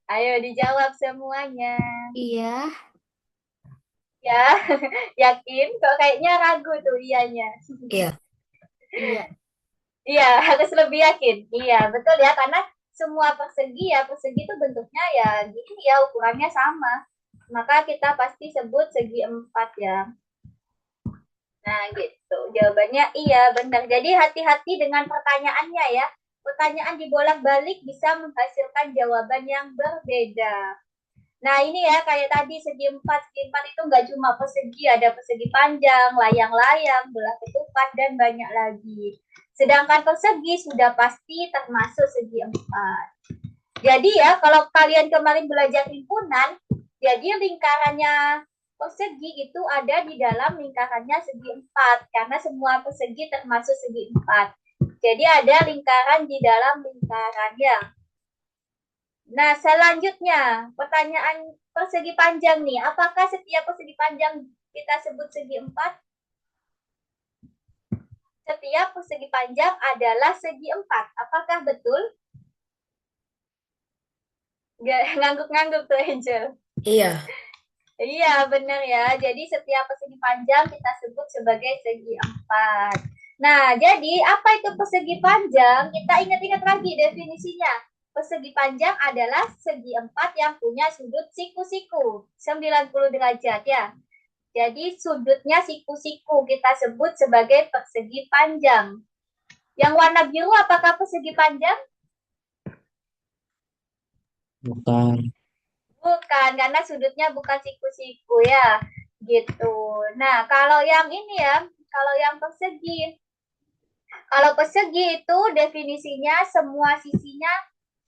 Speaker 1: Ayo dijawab semuanya.
Speaker 6: Iya.
Speaker 1: Ya, yakin? Kok kayaknya ragu tuh iyanya.
Speaker 5: Iya.
Speaker 6: Iya.
Speaker 1: Iya, harus lebih yakin. Iya, betul ya. Karena semua persegi itu bentuknya ya gini ya, ukurannya sama. Maka kita pasti sebut segi 4 ya. Nah, gitu. Jawabannya iya, benar. Jadi hati-hati dengan pertanyaannya ya. Pertanyaan dibolak-balik bisa menghasilkan jawaban yang berbeda. Nah, ini ya kayak tadi segi empat itu nggak cuma persegi, ada persegi panjang, layang-layang, belah ketupat, dan banyak lagi. Sedangkan persegi sudah pasti termasuk segi empat. Jadi ya, kalau kalian kemarin belajar himpunan, jadi lingkarannya persegi itu ada di dalam lingkarannya segi empat, karena semua persegi termasuk segi empat. Jadi ada lingkaran di dalam lingkarannya. Nah, selanjutnya, pertanyaan persegi panjang nih. Apakah setiap persegi panjang kita sebut segi empat? Setiap persegi panjang adalah segi empat. Apakah betul? Ngangguk-ngangguk tuh, Angel.
Speaker 5: Iya.
Speaker 1: Iya, benar ya. Jadi setiap persegi panjang kita sebut sebagai segi empat. Nah, jadi apa itu persegi panjang? Kita ingat-ingat lagi definisinya. Persegi panjang adalah segi empat yang punya sudut siku-siku 90 derajat ya. Jadi sudutnya siku-siku kita sebut sebagai persegi panjang. Yang warna biru apakah persegi panjang?
Speaker 3: Bukan.
Speaker 1: Bukan, karena sudutnya bukan siku-siku ya. Gitu. Nah, kalau yang ini ya, kalau yang persegi. Kalau persegi itu definisinya semua sisinya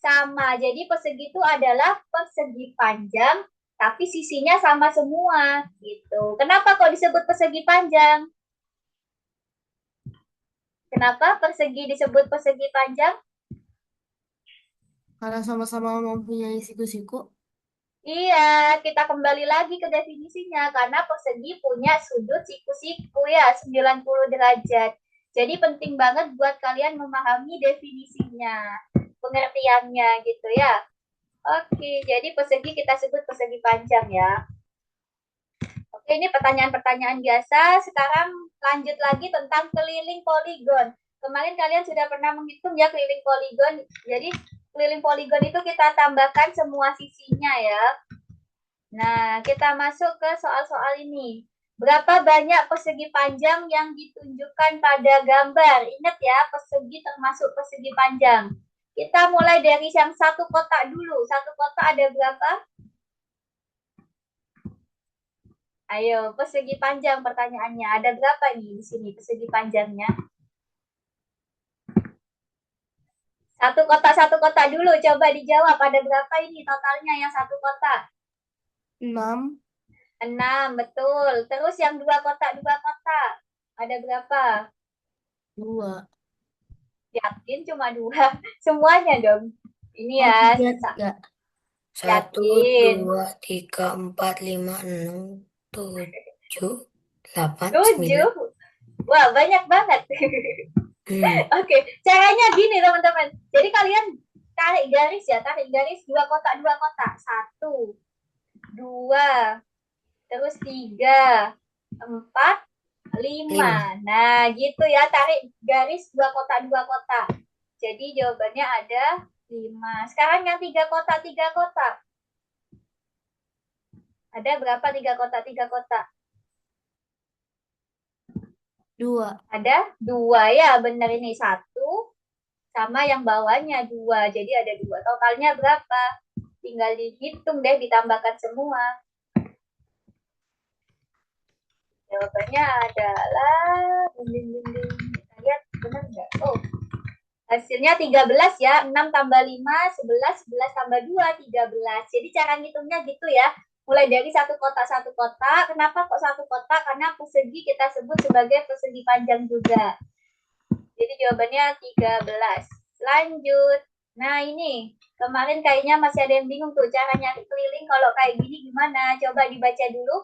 Speaker 1: sama. Jadi persegi itu adalah persegi panjang, tapi sisinya sama semua. Gitu. Kenapa kok disebut persegi panjang? Kenapa persegi disebut persegi panjang?
Speaker 6: Karena sama-sama mempunyai siku-siku.
Speaker 1: Iya, kita kembali lagi ke definisinya karena persegi punya sudut siku-siku ya 90 derajat. Jadi penting banget buat kalian memahami definisinya, pengertiannya gitu ya. Oke, jadi persegi kita sebut persegi panjang ya. Oke, ini pertanyaan-pertanyaan biasa. Sekarang lanjut lagi tentang keliling poligon. Kemarin kalian sudah pernah menghitung ya keliling poligon. Jadi keliling poligon itu kita tambahkan semua sisinya ya. Nah, kita masuk ke soal-soal ini. Berapa banyak persegi panjang yang ditunjukkan pada gambar? Ingat ya, persegi termasuk persegi panjang. Kita mulai dari yang satu kotak dulu. Satu kotak ada berapa? Ayo, persegi panjang pertanyaannya. Ada berapa nih di sini persegi panjangnya? Satu kotak dulu. Coba dijawab. Ada berapa ini totalnya yang satu kotak?
Speaker 6: 6.
Speaker 1: 6, betul. Terus yang dua kotak. Ada berapa?
Speaker 6: 2.
Speaker 1: Yakin cuma 2? Semuanya dong. Ini
Speaker 6: Oh,
Speaker 1: ya.
Speaker 6: 3.
Speaker 5: 1,
Speaker 1: Yakin.
Speaker 5: 2, 3, 4, 5, 6, 7, 8, 9.
Speaker 1: 7? Wah, banyak banget. Oke, caranya gini teman-teman. Jadi kalian tarik garis ya, tarik garis dua kotak. 1, 2, terus 3, 4, 5. Nah, gitu ya, tarik garis dua kotak. Jadi jawabannya ada 5. Sekarang yang 3 kotak. Ada berapa 3 kotak?
Speaker 6: 2.
Speaker 1: Ada 2 ya, benar ini 1 sama yang bawahnya 2. Jadi ada 2. Totalnya berapa? Tinggal dihitung deh, ditambahkan semua. Jawabannya adalah kita lihat benar nggak? Oh, hasilnya 13 ya. 6 tambah 5, 11, 11 tambah 2, 13. Jadi cara ngitungnya gitu ya. Mulai dari satu kotak. Kenapa kok satu kotak? Karena persegi kita sebut sebagai persegi panjang juga. Jadi jawabannya 13. Lanjut. Nah ini, kemarin kayaknya masih ada yang bingung tuh cara nyari keliling kalau kayak gini gimana? Coba dibaca dulu.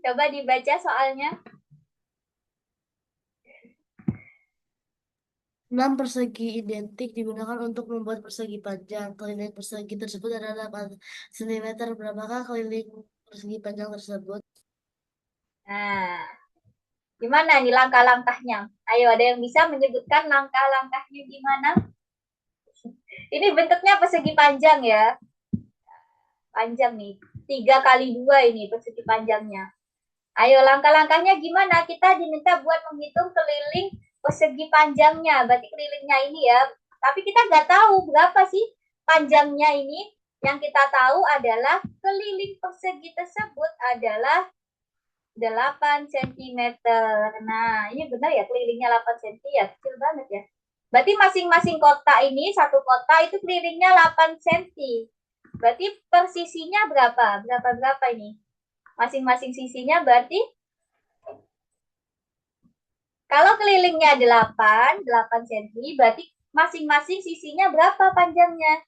Speaker 1: Coba dibaca soalnya.
Speaker 6: 6 persegi identik digunakan untuk membuat persegi panjang. Keliling persegi tersebut adalah 8 cm. Berapakah keliling persegi panjang tersebut?
Speaker 1: Nah, gimana nih langkah-langkahnya? Ayo, ada yang bisa menyebutkan langkah-langkahnya gimana? Ini bentuknya persegi panjang ya. Panjang nih. 3 kali 2 ini persegi panjangnya. Ayo langkah-langkahnya gimana? Kita diminta buat menghitung keliling persegi panjangnya. Berarti kelilingnya ini ya. Tapi kita nggak tahu berapa sih panjangnya ini. Yang kita tahu adalah keliling persegi tersebut adalah 8 cm. Nah, ini benar ya kelilingnya 8 cm ya. Kecil banget ya. Berarti masing-masing kotak ini, satu kotak itu kelilingnya 8 cm. Berarti persisinya berapa? Berapa ini? Masing-masing sisinya berarti kalau kelilingnya 8 cm, berarti masing-masing sisinya berapa panjangnya?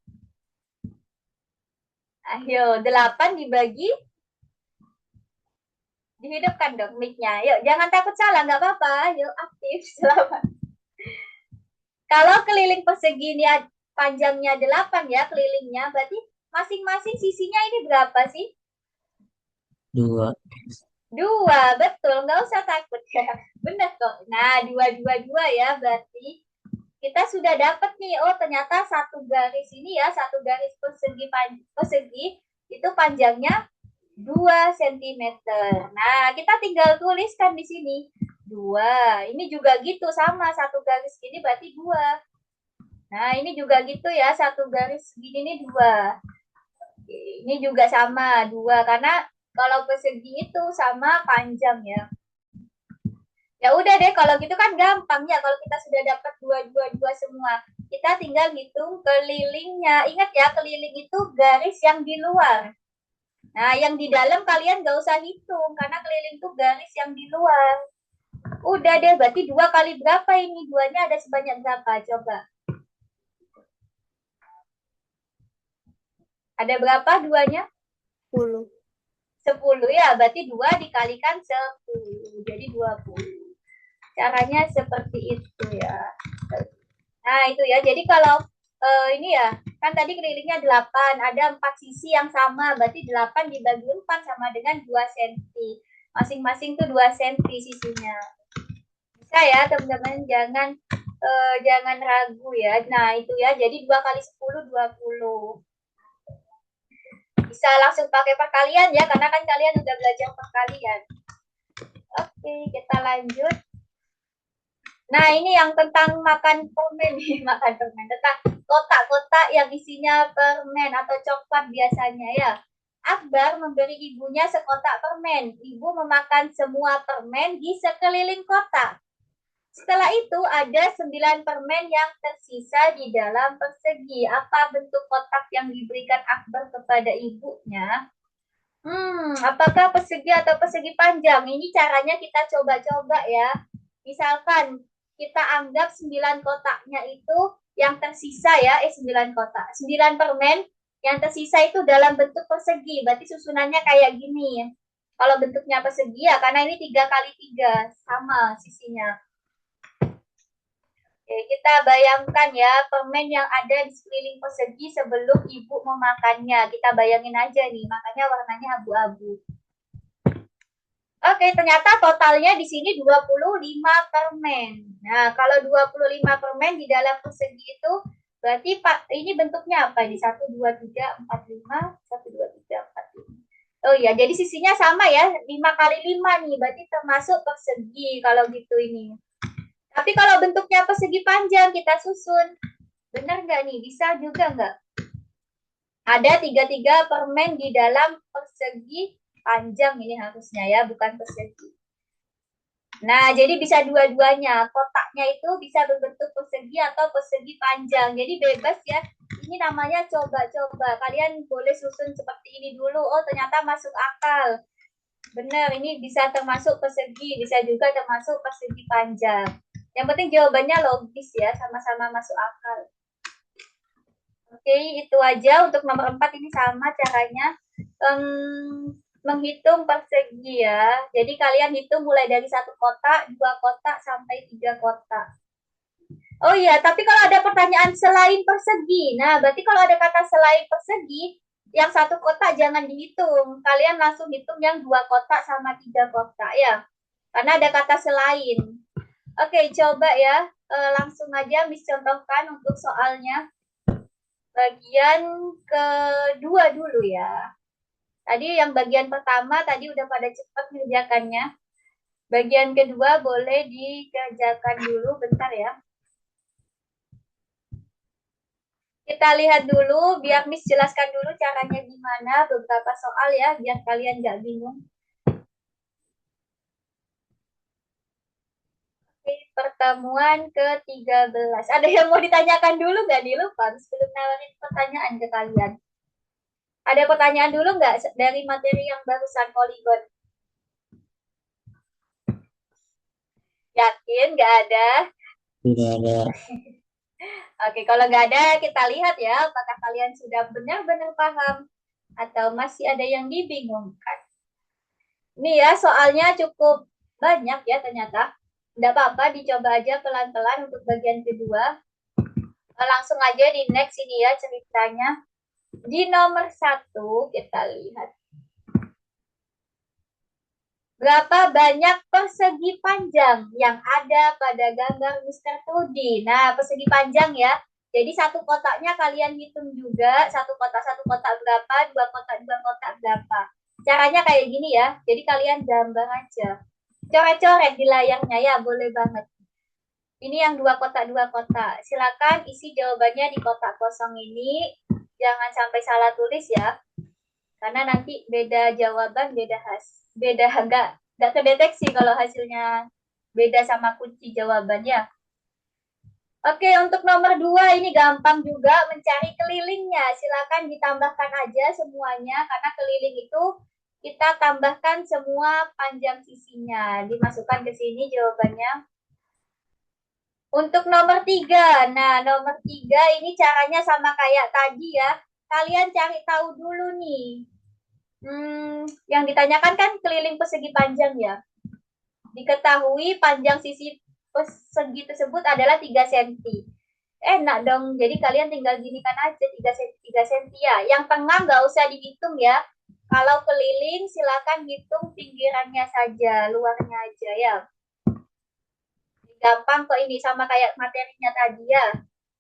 Speaker 1: Ayo, 8 dibagi, dihidupkan dong mic-nya. Yuk, jangan takut salah, nggak apa-apa. Yuk, aktif, selamat. Kalau keliling persegi ini panjangnya 8 ya, kelilingnya, berarti masing-masing sisinya ini berapa sih?
Speaker 3: 2.
Speaker 1: 2, betul. Nggak usah takut ya. Benar kok. Nah, 2 ya, berarti kita sudah dapat nih, oh ternyata satu garis ini ya, satu garis persegi itu panjangnya 2 cm. Nah, kita tinggal tuliskan di sini. 2. Ini juga gitu, sama. Satu garis gini berarti 2. Nah, ini juga gitu ya, satu garis gini nih 2. Ini juga sama, 2. Karena kalau persegi itu sama panjang ya. Ya udah deh, kalau gitu kan gampang ya. Kalau kita sudah dapat 2 semua, kita tinggal hitung kelilingnya. Ingat ya, keliling itu garis yang di luar. Nah, yang di dalam kalian gak usah hitung, karena keliling itu garis yang di luar. Udah deh, berarti 2 kali berapa ini? 2-nya ada sebanyak berapa? Coba. Ada berapa 2-nya?
Speaker 2: 10.
Speaker 1: 10 ya, berarti 2 dikalikan 10. Jadi 20. Caranya seperti itu ya. Nah, itu ya. Jadi kalau ini ya, kan tadi kelilingnya 8, ada 4 sisi yang sama, berarti 8 dibagi 4 sama dengan 2 cm. Masing-masing tuh 2 cm sisinya. Bisa ya, teman-teman, jangan ragu ya. Nah, itu ya. Jadi 2 kali 10 20. Bisa langsung pakai perkalian ya, karena kan kalian udah belajar perkalian. Oke, kita lanjut. Nah, ini yang tentang makan permen nih, makan permen. Tentang kotak-kotak yang isinya permen atau coklat biasanya ya. Akbar memberi ibunya sekotak permen. Ibu memakan semua permen di sekeliling kotak. Setelah itu ada 9 permen yang tersisa di dalam persegi. Apa bentuk kotak yang diberikan Akbar kepada ibunya? Apakah persegi atau persegi panjang? Ini caranya kita coba-coba ya. Misalkan kita anggap 9 kotaknya itu yang tersisa ya, 9 kotak. 9 permen yang tersisa itu dalam bentuk persegi. Berarti susunannya kayak gini. Kalau bentuknya persegi ya, karena ini 3 kali 3 sama sisinya. Oke, kita bayangkan ya permen yang ada di sekeliling persegi sebelum ibu memakannya. Kita bayangin aja nih, makanya warnanya abu-abu. Oke, ternyata totalnya di sini 25 permen. Nah, kalau 25 permen di dalam persegi itu, berarti ini bentuknya apa? Ini 1, 2, 3, 4, 5. 1, 2, 3, 4, 5. Oh iya, jadi sisinya sama ya. 5 kali 5 nih, berarti termasuk persegi kalau gitu ini. Tapi kalau bentuknya persegi panjang, kita susun. Benar nggak nih? Bisa juga nggak? Ada 3 permen di dalam persegi panjang ini harusnya ya, bukan persegi. Nah, jadi bisa dua-duanya. Kotaknya itu bisa berbentuk persegi atau persegi panjang. Jadi bebas ya. Ini namanya coba-coba. Kalian boleh susun seperti ini dulu. Oh, ternyata masuk akal. Benar, ini bisa termasuk persegi, bisa juga termasuk persegi panjang. Yang penting jawabannya logis ya, sama-sama masuk akal. Oke, itu aja untuk nomor 4 ini sama caranya. Menghitung persegi ya. Jadi kalian hitung mulai dari 1 kotak, 2 kotak, sampai 3 kotak. Oh iya, tapi kalau ada pertanyaan selain persegi, nah berarti kalau ada kata selain persegi, yang 1 kotak jangan dihitung. Kalian langsung hitung yang 2 kotak sama 3 kotak ya. Karena ada kata selain. Oke, coba ya. Langsung aja Miss contohkan untuk soalnya. Bagian kedua dulu ya. Tadi yang bagian pertama tadi udah pada cepat mengerjakannya. Bagian kedua boleh dikerjakan dulu, bentar ya. Kita lihat dulu, biar Miss jelaskan dulu caranya gimana, beberapa soal ya, biar kalian nggak bingung. Oke, pertemuan ke-13. Ada yang mau ditanyakan dulu nggak nih, lupa sebelum nawarin pertanyaan ke kalian? Ada pertanyaan dulu nggak dari materi yang barusan poligon? Yakin nggak ada?
Speaker 3: Tidak ada.
Speaker 1: Oke, kalau nggak ada, kita lihat ya, apakah kalian sudah benar-benar paham atau masih ada yang dibingungkan. Ini ya, soalnya cukup banyak ya ternyata. Nggak apa-apa, dicoba aja pelan-pelan untuk bagian kedua. Langsung aja di next ini ya ceritanya. Di nomor 1, kita lihat. Berapa banyak persegi panjang yang ada pada gambar Mr. Tudi? Nah, persegi panjang ya. Jadi satu kotaknya kalian hitung juga, satu kotak berapa, dua kotak berapa. Caranya kayak gini ya. Jadi kalian gambar aja. Coret-coret di layarnya ya, boleh banget. Ini yang dua kotak. Silakan isi jawabannya di kotak kosong ini. Jangan sampai salah tulis ya. Karena nanti beda jawaban, nggak kedeteksi kalau hasilnya beda sama kunci jawabannya. Oke, untuk nomor 2 ini gampang juga mencari kelilingnya. Silakan ditambahkan aja semuanya karena keliling itu kita tambahkan semua panjang sisinya. Dimasukkan ke sini jawabannya. Untuk nomor 3, nah nomor 3 ini caranya sama kayak tadi ya. Kalian cari tahu dulu nih. Yang ditanyakan kan keliling persegi panjang ya. Diketahui panjang sisi persegi tersebut adalah 3 cm. Enak dong, jadi kalian tinggal ginikan aja 3 cm ya. Yang tengah nggak usah dihitung ya. Kalau keliling silakan hitung pinggirannya saja, luarnya aja ya. Gampang kok ini, sama kayak materinya tadi ya.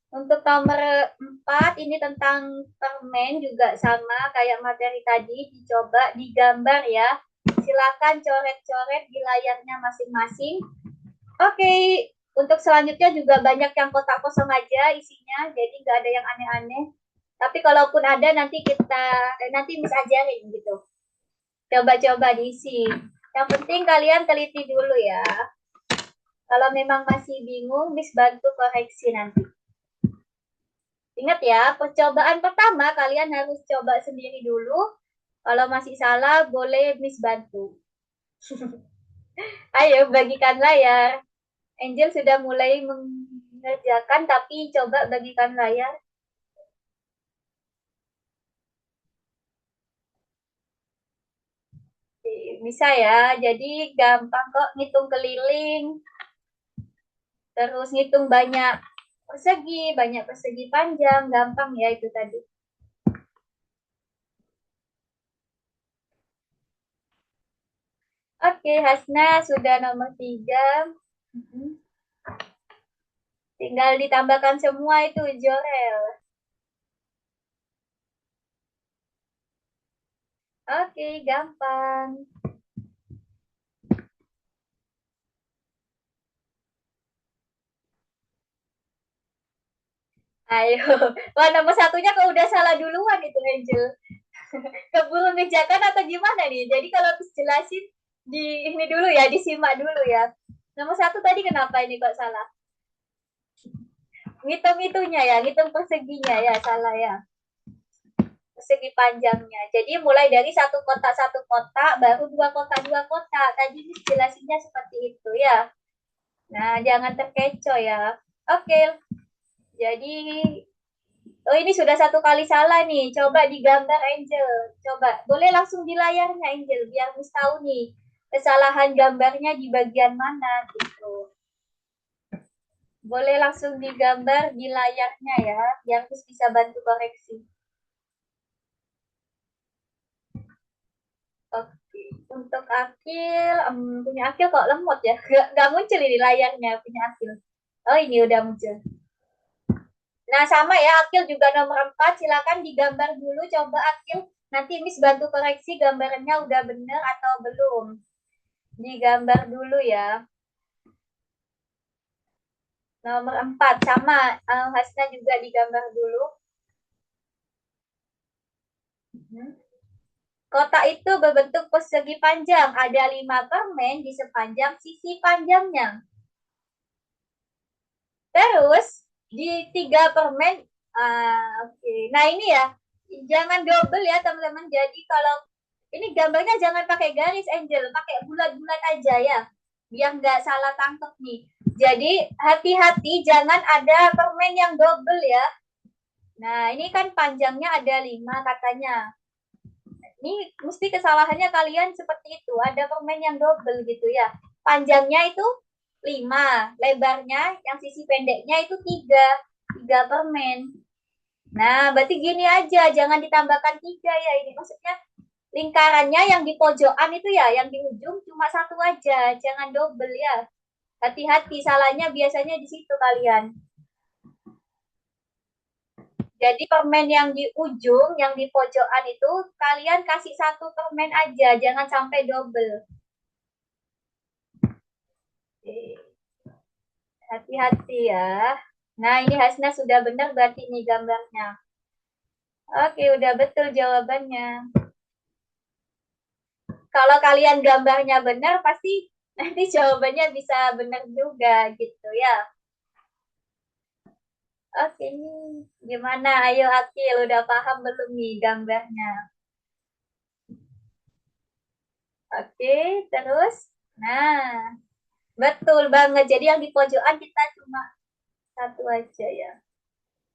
Speaker 1: Untuk nomor 4 ini tentang permen juga sama kayak materi tadi, dicoba digambar ya. Silakan coret-coret di layarnya masing-masing. Oke, untuk selanjutnya juga banyak yang kotak kosong aja isinya, jadi nggak ada yang aneh-aneh. Tapi kalaupun ada nanti Miss ajarin gitu. Coba-coba diisi. Yang penting kalian teliti dulu ya. Kalau memang masih bingung, Miss bantu koreksi nanti. Ingat ya, percobaan pertama kalian harus coba sendiri dulu. Kalau masih salah, boleh Miss bantu. Ayo, bagikan layar. Angel sudah mulai mengerjakan, tapi coba bagikan layar. Bisa ya, jadi gampang kok ngitung keliling. Terus ngitung banyak persegi panjang, gampang ya itu tadi. Oke, Hasna sudah nomor 3. Tinggal ditambahkan semua itu, Jorel. Oke, gampang. Ayo. Wah, nomor 1-nya kok udah salah duluan itu, Angel. Keburu mengerjakan atau gimana nih? Jadi kalau harus jelasin di ini dulu ya, disimak dulu ya. Nomor 1 tadi kenapa ini kok salah? Ngitung itunya ya, ngitung perseginya ya, salah ya. Persegi panjangnya. Jadi mulai dari satu kotak, baru dua kotak. Tadi jelasinnya seperti itu ya. Nah, jangan terkecoh ya. Oke. Jadi, ini sudah satu kali salah nih. Coba digambar Angel. Coba, boleh langsung di layarnya Angel, biar Miss tahu nih kesalahan gambarnya di bagian mana gitu. Boleh langsung digambar di layarnya ya, biar Miss bisa bantu koreksi. Oke, untuk Akil, punya Akil kok lemot ya, nggak muncul ini layarnya punya Akil. Oh ini udah muncul. Nah sama ya, Akil juga nomor 4, silakan digambar dulu, coba Akil Nanti Miss bantu koreksi gambarnya udah bener atau belum. Digambar dulu ya. Nomor 4 sama Hasna juga digambar dulu. Kotak itu berbentuk persegi panjang. Ada 5 permen di sepanjang sisi panjangnya. Terus di 3 permen, oke. Nah ini ya, jangan double ya teman-teman. Jadi kalau ini gambarnya jangan pakai garis Angel, pakai bulat-bulat aja ya, biar nggak salah tangkep nih. Jadi hati-hati jangan ada permen yang double ya. Nah ini kan panjangnya ada 5 katanya. Ini mesti kesalahannya kalian seperti itu, ada permen yang double gitu ya. Panjangnya itu 5, lebarnya yang sisi pendeknya itu 3 permen. Nah, berarti gini aja, jangan ditambahkan 3 ya. Ini maksudnya lingkarannya yang di pojokan itu ya, yang di ujung cuma 1 aja, jangan double ya. Hati-hati, salahnya biasanya di situ kalian. Jadi permen yang di ujung, yang di pojokan itu, kalian kasih 1 permen aja, jangan sampai double. Hati-hati ya. Nah, ini Hasna sudah benar berarti ini gambarnya. Oke, udah betul jawabannya. Kalau kalian gambarnya benar, pasti nanti jawabannya bisa benar juga gitu ya. Oke, ini gimana? Ayo Akil, udah paham belum nih gambarnya? Oke, terus? Nah, betul banget. Jadi yang di pojokan kita cuma 1 aja ya.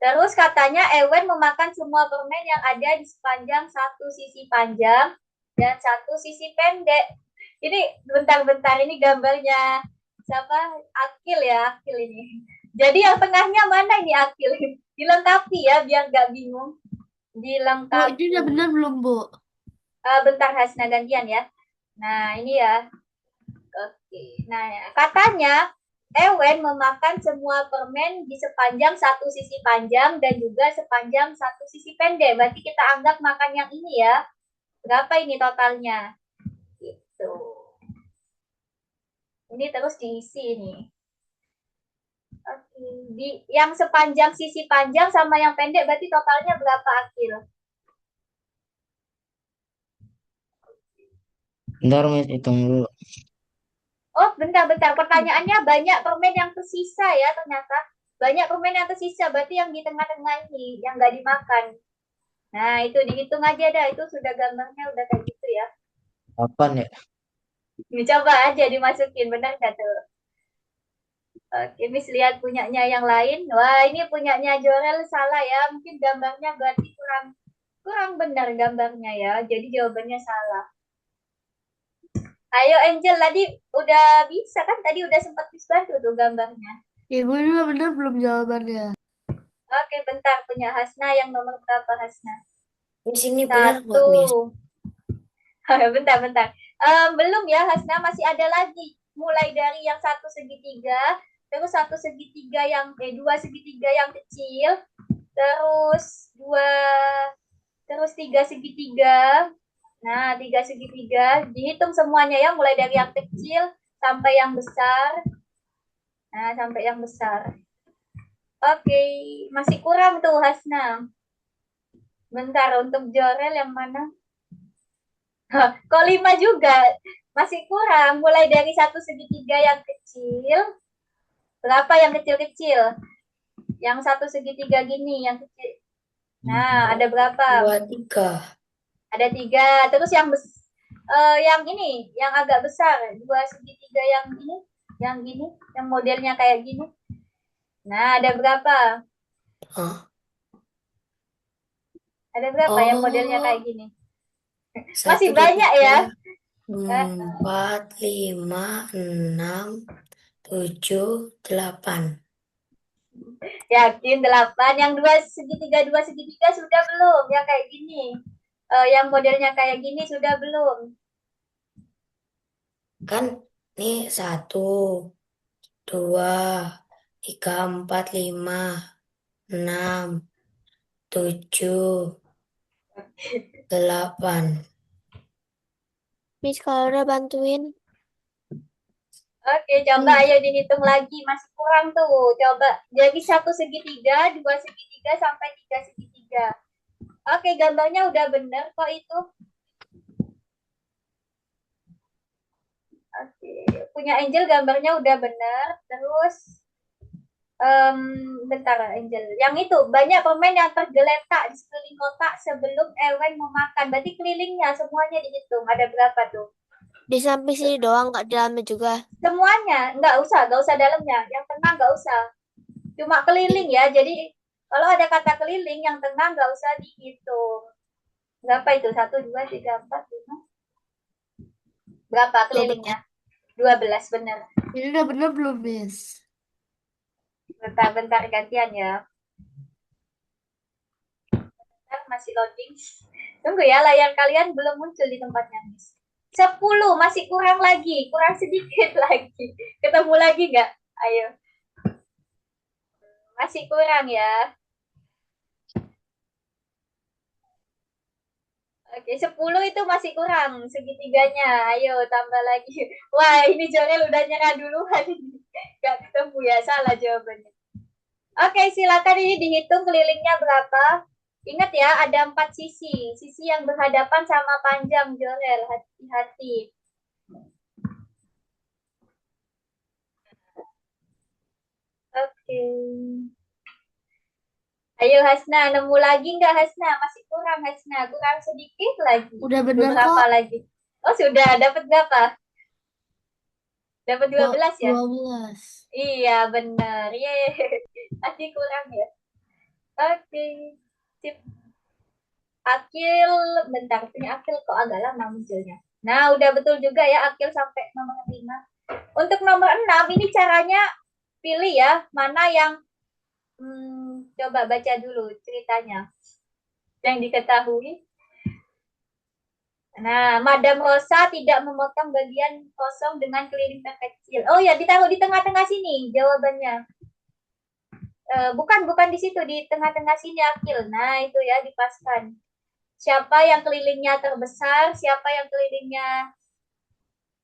Speaker 1: Terus katanya Ewen memakan semua permen yang ada di sepanjang 1 sisi panjang dan 1 sisi pendek. Ini bentar-bentar, ini gambarnya siapa? Akil ya, Akil ini. Jadi yang tengahnya mana ini Akil? Dilengkapi ya, biar nggak bingung.
Speaker 6: Bu,
Speaker 1: Dilengkapi.
Speaker 6: ini udah benar belum, Bu?
Speaker 1: Bentar Hasna gantian ya. Nah, ini ya. Oke. Nah, katanya Ewen memakan semua permen di sepanjang 1 sisi panjang dan juga sepanjang 1 sisi pendek. Berarti kita anggap makan yang ini ya. Berapa ini totalnya? Gitu. Ini terus diisi nih. Oke. Yang sepanjang sisi panjang sama yang pendek berarti totalnya berapa, Akil?
Speaker 3: Bentar, Miss, hitung dulu.
Speaker 1: Oh, bentar-bentar. Pertanyaannya banyak permen yang tersisa ya ternyata. Banyak permen yang tersisa, berarti yang di tengah-tengah ini, yang nggak dimakan. Nah, itu dihitung aja dah. Itu sudah gambarnya udah kayak gitu ya.
Speaker 3: Kapan ya?
Speaker 1: Ini coba aja dimasukin, benar nggak tuh? Oke, Miss lihat punyanya yang lain. Wah, ini punyanya Jorel salah ya. Mungkin gambarnya berarti kurang benar gambarnya ya. Jadi jawabannya salah. Ayo Angel, tadi udah bisa kan? Tadi udah sempat Miss bantu tuh gambarnya.
Speaker 6: Ibu ini udah benar belum jawabannya?
Speaker 1: Oke, bentar. Punya Hasna yang nomor berapa Hasna?
Speaker 5: Miss ini benar
Speaker 1: 1.
Speaker 5: buat Miss.
Speaker 1: Bentar. Belum ya Hasna, masih ada lagi. Mulai dari yang 1 segitiga, terus 1 segitiga yang 2 segitiga yang kecil, terus 3 segitiga. Nah, 3 segitiga dihitung semuanya ya, mulai dari yang kecil sampai yang besar. Nah, sampai yang besar. Oke, masih kurang tuh Hasna. Bentar, untuk Jorel yang mana? Kok 5 juga? Masih kurang. Mulai dari 1 segitiga yang kecil. Berapa yang kecil-kecil? Yang 1 segitiga gini, yang kecil. Nah, ada berapa?
Speaker 5: 2, 3.
Speaker 1: Ada 3. Terus yang ini, yang agak besar. 2 segitiga yang gini, yang modelnya kayak gini. Nah, ada berapa?
Speaker 5: Hah?
Speaker 1: Ada berapa yang modelnya
Speaker 5: Oh,
Speaker 1: kayak gini?
Speaker 5: 1,
Speaker 1: Masih
Speaker 5: 2,
Speaker 1: banyak
Speaker 5: 3,
Speaker 1: ya.
Speaker 5: 4, 5, 6, 7, 8.
Speaker 1: Yakin 8. Yang 2 segitiga sudah belum? Yang kayak gini. Yang modelnya kayak gini sudah belum?
Speaker 5: Kan nih 1, 2, 3, 4, 5, 6, 7, 8.
Speaker 2: Miss kalau udah bantuin.
Speaker 1: Oke, coba ayo dihitung lagi. Masih kurang tuh. Coba. Jadi 1 segitiga, 2 segitiga, sampai 3 segitiga. Oke, gambarnya udah bener kok itu. Oke, punya Angel gambarnya udah bener. Terus, bentar Angel. Yang itu, banyak pemain yang tergeletak di sekeliling kotak sebelum Erwin memakan. Berarti kelilingnya semuanya dihitung. Ada berapa tuh?
Speaker 2: Di samping sini doang, nggak di dalamnya juga.
Speaker 1: Semuanya, nggak usah dalamnya. Yang tengah nggak usah. Cuma keliling ya. Jadi kalau ada kata keliling, yang tengah nggak usah dihitung. Berapa itu? 1, 2, 3, 4, 5. Berapa kelilingnya? 12, bener.
Speaker 6: Ini udah bener belum, Miss?
Speaker 1: Bentar gantian ya. Bentar, masih loading. Tunggu ya, layar kalian belum muncul di tempatnya, Miss. 10, masih kurang lagi. Kurang sedikit lagi. Ketemu lagi nggak? Ayo. Masih kurang ya. Oke, 10 itu masih kurang segitiganya. Ayo tambah lagi. Wah, ini Jorel udah nyerah duluan. Gak ketemu ya, salah jawabannya. Oke, silakan ini dihitung kelilingnya berapa. Ingat ya, ada 4 sisi. Sisi yang berhadapan sama panjang, Jorel. Hati-hati. Oke. Ayo Hasna, nemu lagi nggak Hasna? Masih kurang Hasna, kurang sedikit lagi.
Speaker 6: Udah bener
Speaker 1: Beberapa
Speaker 6: kok.
Speaker 1: lagi. Oh sudah, dapat berapa? Dapat 12 ya?
Speaker 6: 12.
Speaker 1: Iya benar, ye. Tadi kurang ya. Oke, sip. Akil, bentar, punya Akil kok agak lama munculnya. Nah, udah betul juga ya Akil sampai nomor 5. Untuk nomor 6, ini caranya pilih ya, mana yang coba baca dulu ceritanya. Yang diketahui. Nah, Madam Rosa tidak memotong bagian kosong dengan keliling terkecil. Oh ya, ditaruh di tengah-tengah sini jawabannya. Bukan di situ, di tengah-tengah sini Akil. Nah, itu ya dipaskan. Siapa yang kelilingnya terbesar, siapa yang kelilingnya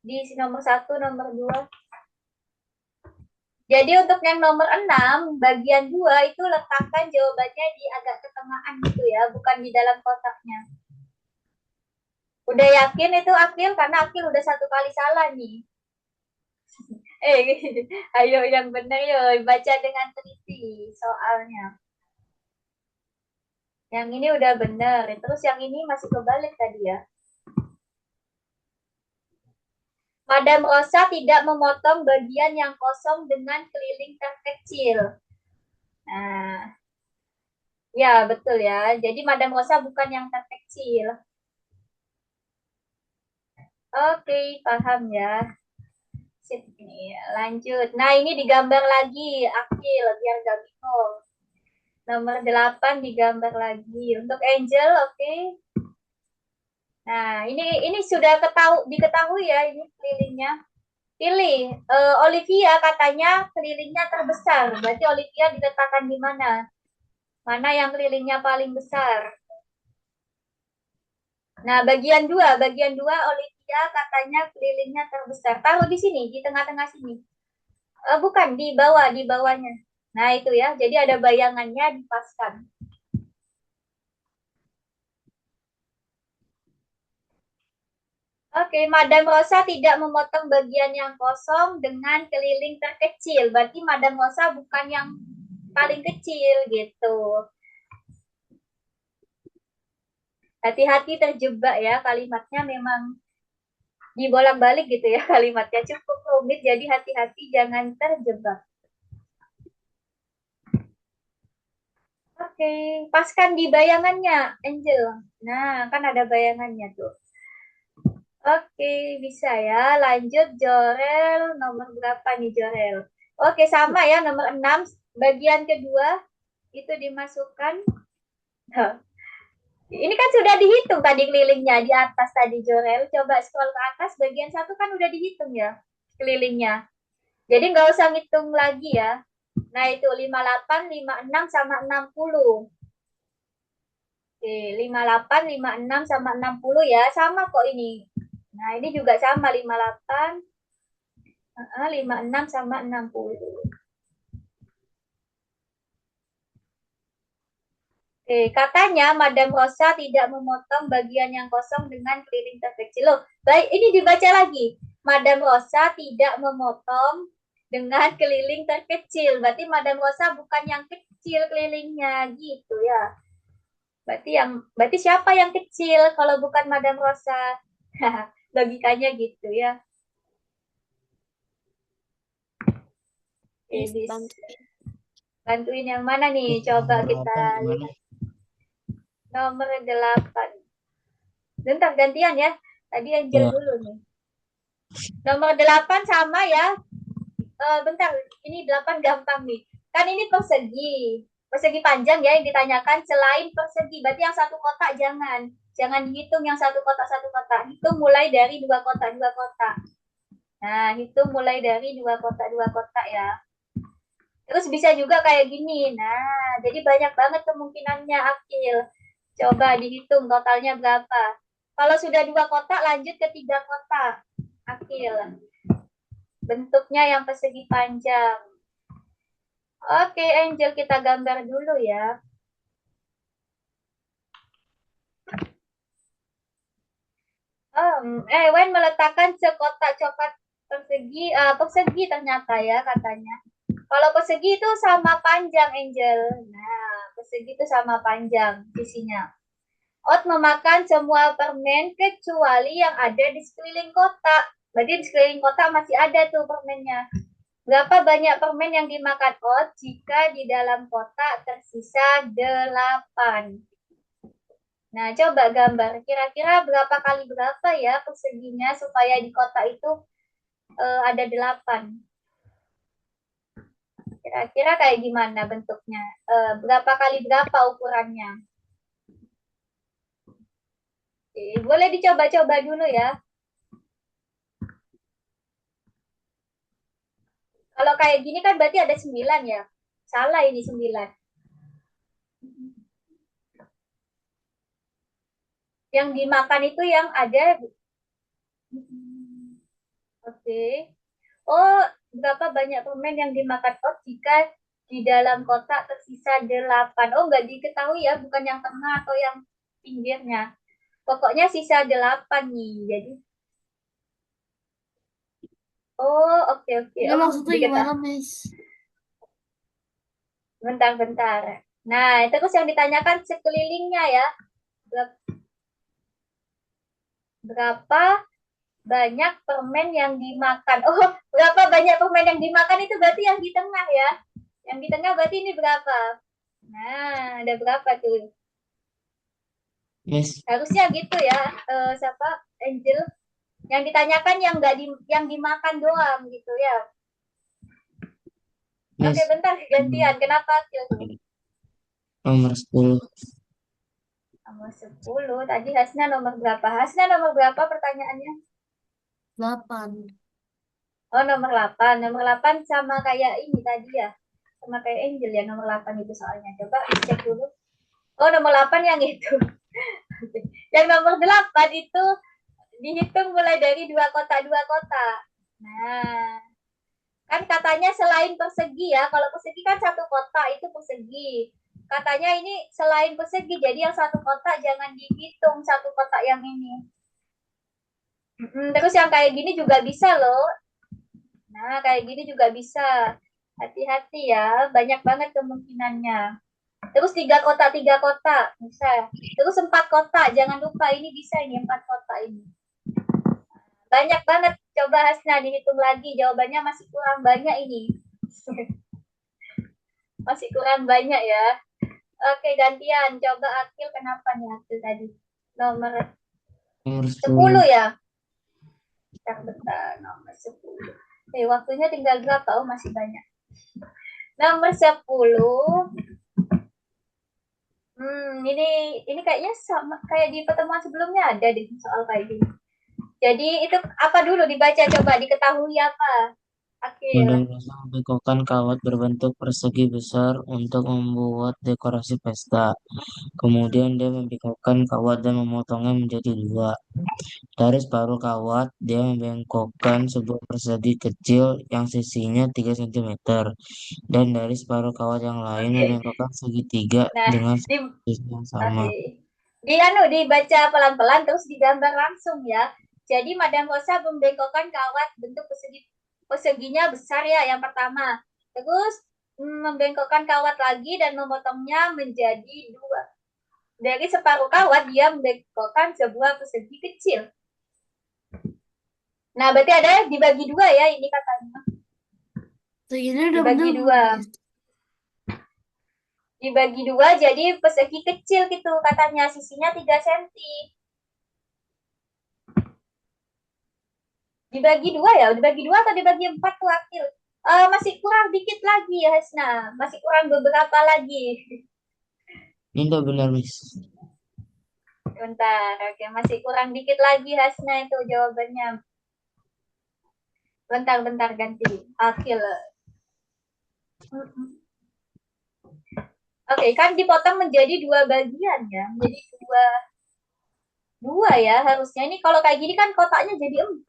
Speaker 1: di nomor 1, nomor 2. Jadi untuk yang nomor 6, bagian 2 itu letakkan jawabannya di agak ketengahan gitu ya, bukan di dalam kotaknya. Udah yakin itu Akil? Karena Akil udah 1 kali salah nih. Ayo yang benar yo, baca dengan teliti soalnya. Yang ini udah benar, terus yang ini masih kebalik tadi ya. Madam Rosa tidak memotong bagian yang kosong dengan keliling terkecil. Nah, ya betul ya. Jadi Madam Rosa bukan yang terkecil. Oke, paham ya. Sip nih, lanjut. Nah, ini digambar lagi Akil biar gak bingung. Nomor 8 digambar lagi. Untuk Angel, oke. Nah, ini sudah diketahui ya ini kelilingnya. Pilih. Olivia katanya kelilingnya terbesar. Berarti Olivia diletakkan di mana? Mana yang kelilingnya paling besar? Nah, bagian 2 Olivia katanya kelilingnya terbesar. Taruh di sini, di tengah-tengah sini. Bukan, di bawahnya. Nah, itu ya. Jadi ada bayangannya dipaskan. Oke, Madam Rosa tidak memotong bagian yang kosong dengan keliling terkecil. Berarti Madam Rosa bukan yang paling kecil gitu. Hati-hati terjebak ya, kalimatnya memang dibolak-balik gitu ya kalimatnya. Cukup rumit, jadi hati-hati jangan terjebak. Oke, paskan di bayangannya, Angel. Nah, kan ada bayangannya tuh. Oke, bisa ya. Lanjut Jorel, nomor berapa nih Jorel? Oke, sama ya, nomor 6. Bagian kedua, itu dimasukkan. Ini kan sudah dihitung tadi kelilingnya di atas tadi Jorel. Coba scroll ke atas, bagian 1 kan udah dihitung ya kelilingnya. Jadi nggak usah ngitung lagi ya. Nah, itu 58, 56, sama 60. Oke, 58, 56 sama 60 ya. Sama kok ini. Nah, ini juga sama 58, 56 sama 60. Oke, katanya Madam Rosa tidak memotong bagian yang kosong dengan keliling terkecil. Loh, baik, ini dibaca lagi. Madam Rosa tidak memotong dengan keliling terkecil. Berarti Madam Rosa bukan yang kecil kelilingnya gitu ya. Berarti siapa yang kecil kalau bukan Madam Rosa? Logikanya gitu ya.
Speaker 2: Miss,
Speaker 1: Oke,
Speaker 2: bantuin.
Speaker 1: bantuin yang mana nih? Coba kita lihat. Nomor 8. Bentar gantian ya. Tadi Angel
Speaker 3: Ya.
Speaker 1: dulu nih. Nomor 8 sama ya. Bentar, ini 8 gampang nih. Kan ini persegi. Persegi panjang ya yang ditanyakan selain persegi. Berarti yang satu kotak jangan. Jangan dihitung yang satu kotak. Hitung mulai dari 2 kotak. Nah, hitung mulai dari 2 kotak ya. Terus bisa juga kayak gini. Nah, jadi banyak banget kemungkinannya Akil. Coba dihitung totalnya berapa. Kalau sudah 2 kotak, lanjut ke 3 kotak. Akil. Bentuknya yang persegi panjang. Oke, Angel, kita gambar dulu ya. Wen meletakkan sekotak coklat persegi ternyata ya katanya. Kalau persegi itu sama panjang, Angel. Nah, persegi itu sama panjang sisinya. Ot memakan semua permen kecuali yang ada di sekeliling kotak. Berarti di sekeliling kotak masih ada tuh permennya. Berapa banyak permen yang dimakan Ot jika di dalam kotak tersisa 8? Nah, coba gambar. Kira-kira berapa kali berapa ya perseginya supaya di kotak itu ada 8? Kira-kira kayak gimana bentuknya? Berapa kali berapa ukurannya? Oke, boleh dicoba-coba dulu ya. Kalau kayak gini kan berarti ada 9 ya. Salah ini 9. Yang dimakan itu yang ada. Oke. Oh, berapa banyak permen yang dimakan Ot jika di dalam kotak tersisa 8? Oh, nggak diketahui ya, bukan yang tengah atau yang pinggirnya. Pokoknya sisa 8 nih. Jadi, oh, oke.
Speaker 6: Ini
Speaker 1: Oh,
Speaker 6: maksudnya gimana, Miss?
Speaker 1: Bentar. Nah, terus yang ditanyakan sekelilingnya ya. Berapa banyak permen yang dimakan? Oh, berapa banyak permen yang dimakan itu berarti yang di tengah ya. Yang di tengah berarti ini berapa? Nah, ada berapa tuh?
Speaker 3: Miss,
Speaker 1: Harusnya gitu ya. Siapa? Angel. Yang ditanyakan yang dimakan doang gitu ya.
Speaker 3: Miss,
Speaker 1: Oke, bentar gantian. Kenapa?
Speaker 3: nomor 10.
Speaker 1: Nomor 10. Tadi Hasna nomor berapa? Hasna nomor berapa pertanyaannya?
Speaker 6: 8.
Speaker 1: Oh, nomor 8. Nomor 8 sama kayak ini tadi ya. Sama kayak Angel ya nomor 8 itu soalnya. Coba cek dulu. Oh, nomor 8 yang itu. Yang nomor 8 itu dihitung mulai dari 2 kotak. Nah, kan katanya selain persegi ya. Kalau persegi kan satu kotak itu persegi. Katanya ini selain persegi, jadi yang satu kotak jangan dihitung satu kotak yang ini. Terus yang kayak gini juga bisa loh. Nah, kayak gini juga bisa. Hati-hati ya, banyak banget kemungkinannya. Terus 3 kotak bisa. Terus 4 kotak, jangan lupa ini bisa ini 4 kotak ini. Banyak banget. Coba Hasna dihitung lagi, jawabannya masih kurang banyak ini. Masih kurang banyak ya. Oke, gantian. Coba Akil, kenapa nih Akil tadi? Nomor 10 ya? Bentar, nomor 10. Waktunya tinggal berapa? Oh, masih banyak. Nomor 10. Ini kayaknya sama kayak di pertemuan sebelumnya ada deh soal kayak gini. Jadi itu apa dulu dibaca coba diketahui apa? Akil.
Speaker 3: Mudah-mudahan membengkokkan kawat berbentuk persegi besar untuk membuat dekorasi pesta. Kemudian dia membengkokkan kawat dan memotongnya menjadi dua. Dari separuh kawat, dia membengkokkan sebuah persegi kecil yang sisinya 3 cm. Dan dari separuh kawat yang lain
Speaker 1: Oke.
Speaker 3: membengkokkan segitiga
Speaker 1: Nah,
Speaker 3: dengan
Speaker 1: di
Speaker 3: sisi yang sama.
Speaker 1: Oke. Dibaca pelan-pelan terus digambar langsung ya. Jadi Madam Rosa membengkokkan kawat bentuk perseginya besar ya yang pertama. Terus membengkokkan kawat lagi dan memotongnya menjadi dua. Dari separuh kawat dia membengkokkan sebuah persegi kecil. Nah, berarti ada dibagi dua ya ini katanya.
Speaker 6: Segini udah
Speaker 1: Dibagi
Speaker 6: bener
Speaker 1: dua.
Speaker 6: belum, Miss?
Speaker 1: Dibagi dua jadi persegi kecil gitu katanya, sisinya 3 cm. Dibagi dua ya, dibagi dua atau dibagi 4 tuh Akil? Masih kurang dikit lagi ya Hasna, masih kurang beberapa lagi.
Speaker 3: Ini udah benar, Miss.
Speaker 1: Bentar, oke, masih kurang dikit lagi Hasna itu jawabannya. Bentar ganti. Akil. Oke, kan dipotong menjadi dua bagian ya, menjadi dua ya harusnya. Ini kalau kayak gini kan kotaknya jadi 4.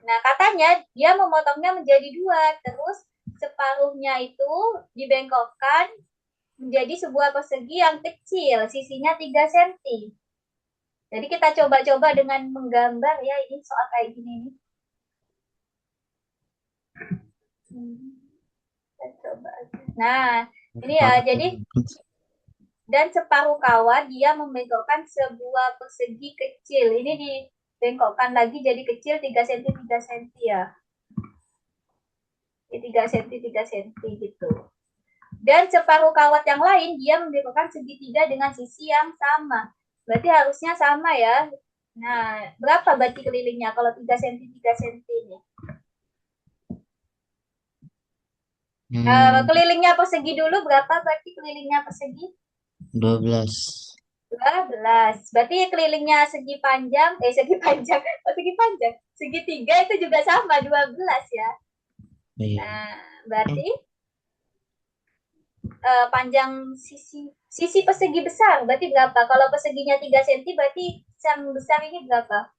Speaker 1: Nah, katanya dia memotongnya menjadi dua, terus separuhnya itu dibengkokkan menjadi sebuah persegi yang kecil, sisinya 3 cm. Jadi kita coba-coba dengan menggambar ya, ini soal kayak gini nih. Kita coba aja. Nah, ini ya, jadi dan separuh kawat dia membengkokkan sebuah persegi kecil. Ini dibengkokkan lagi jadi kecil 3 cm 3 cm ya. 3 cm 3 cm gitu. Dan separuh kawat yang lain dia membengkokkan segitiga dengan sisi yang sama. Berarti harusnya sama ya. Nah, berapa berarti kelilingnya kalau 3 cm 3 cm ini? Kelilingnya persegi dulu berapa berarti kelilingnya persegi?
Speaker 3: 12.
Speaker 1: 12. Berarti kelilingnya segi panjang, segi panjang, segi panjang. Segitiga itu juga sama 12 ya.
Speaker 3: Iya.
Speaker 1: Nah, berarti panjang sisi persegi besar berarti berapa? Kalau perseginya 3 cm berarti yang besar ini berapa?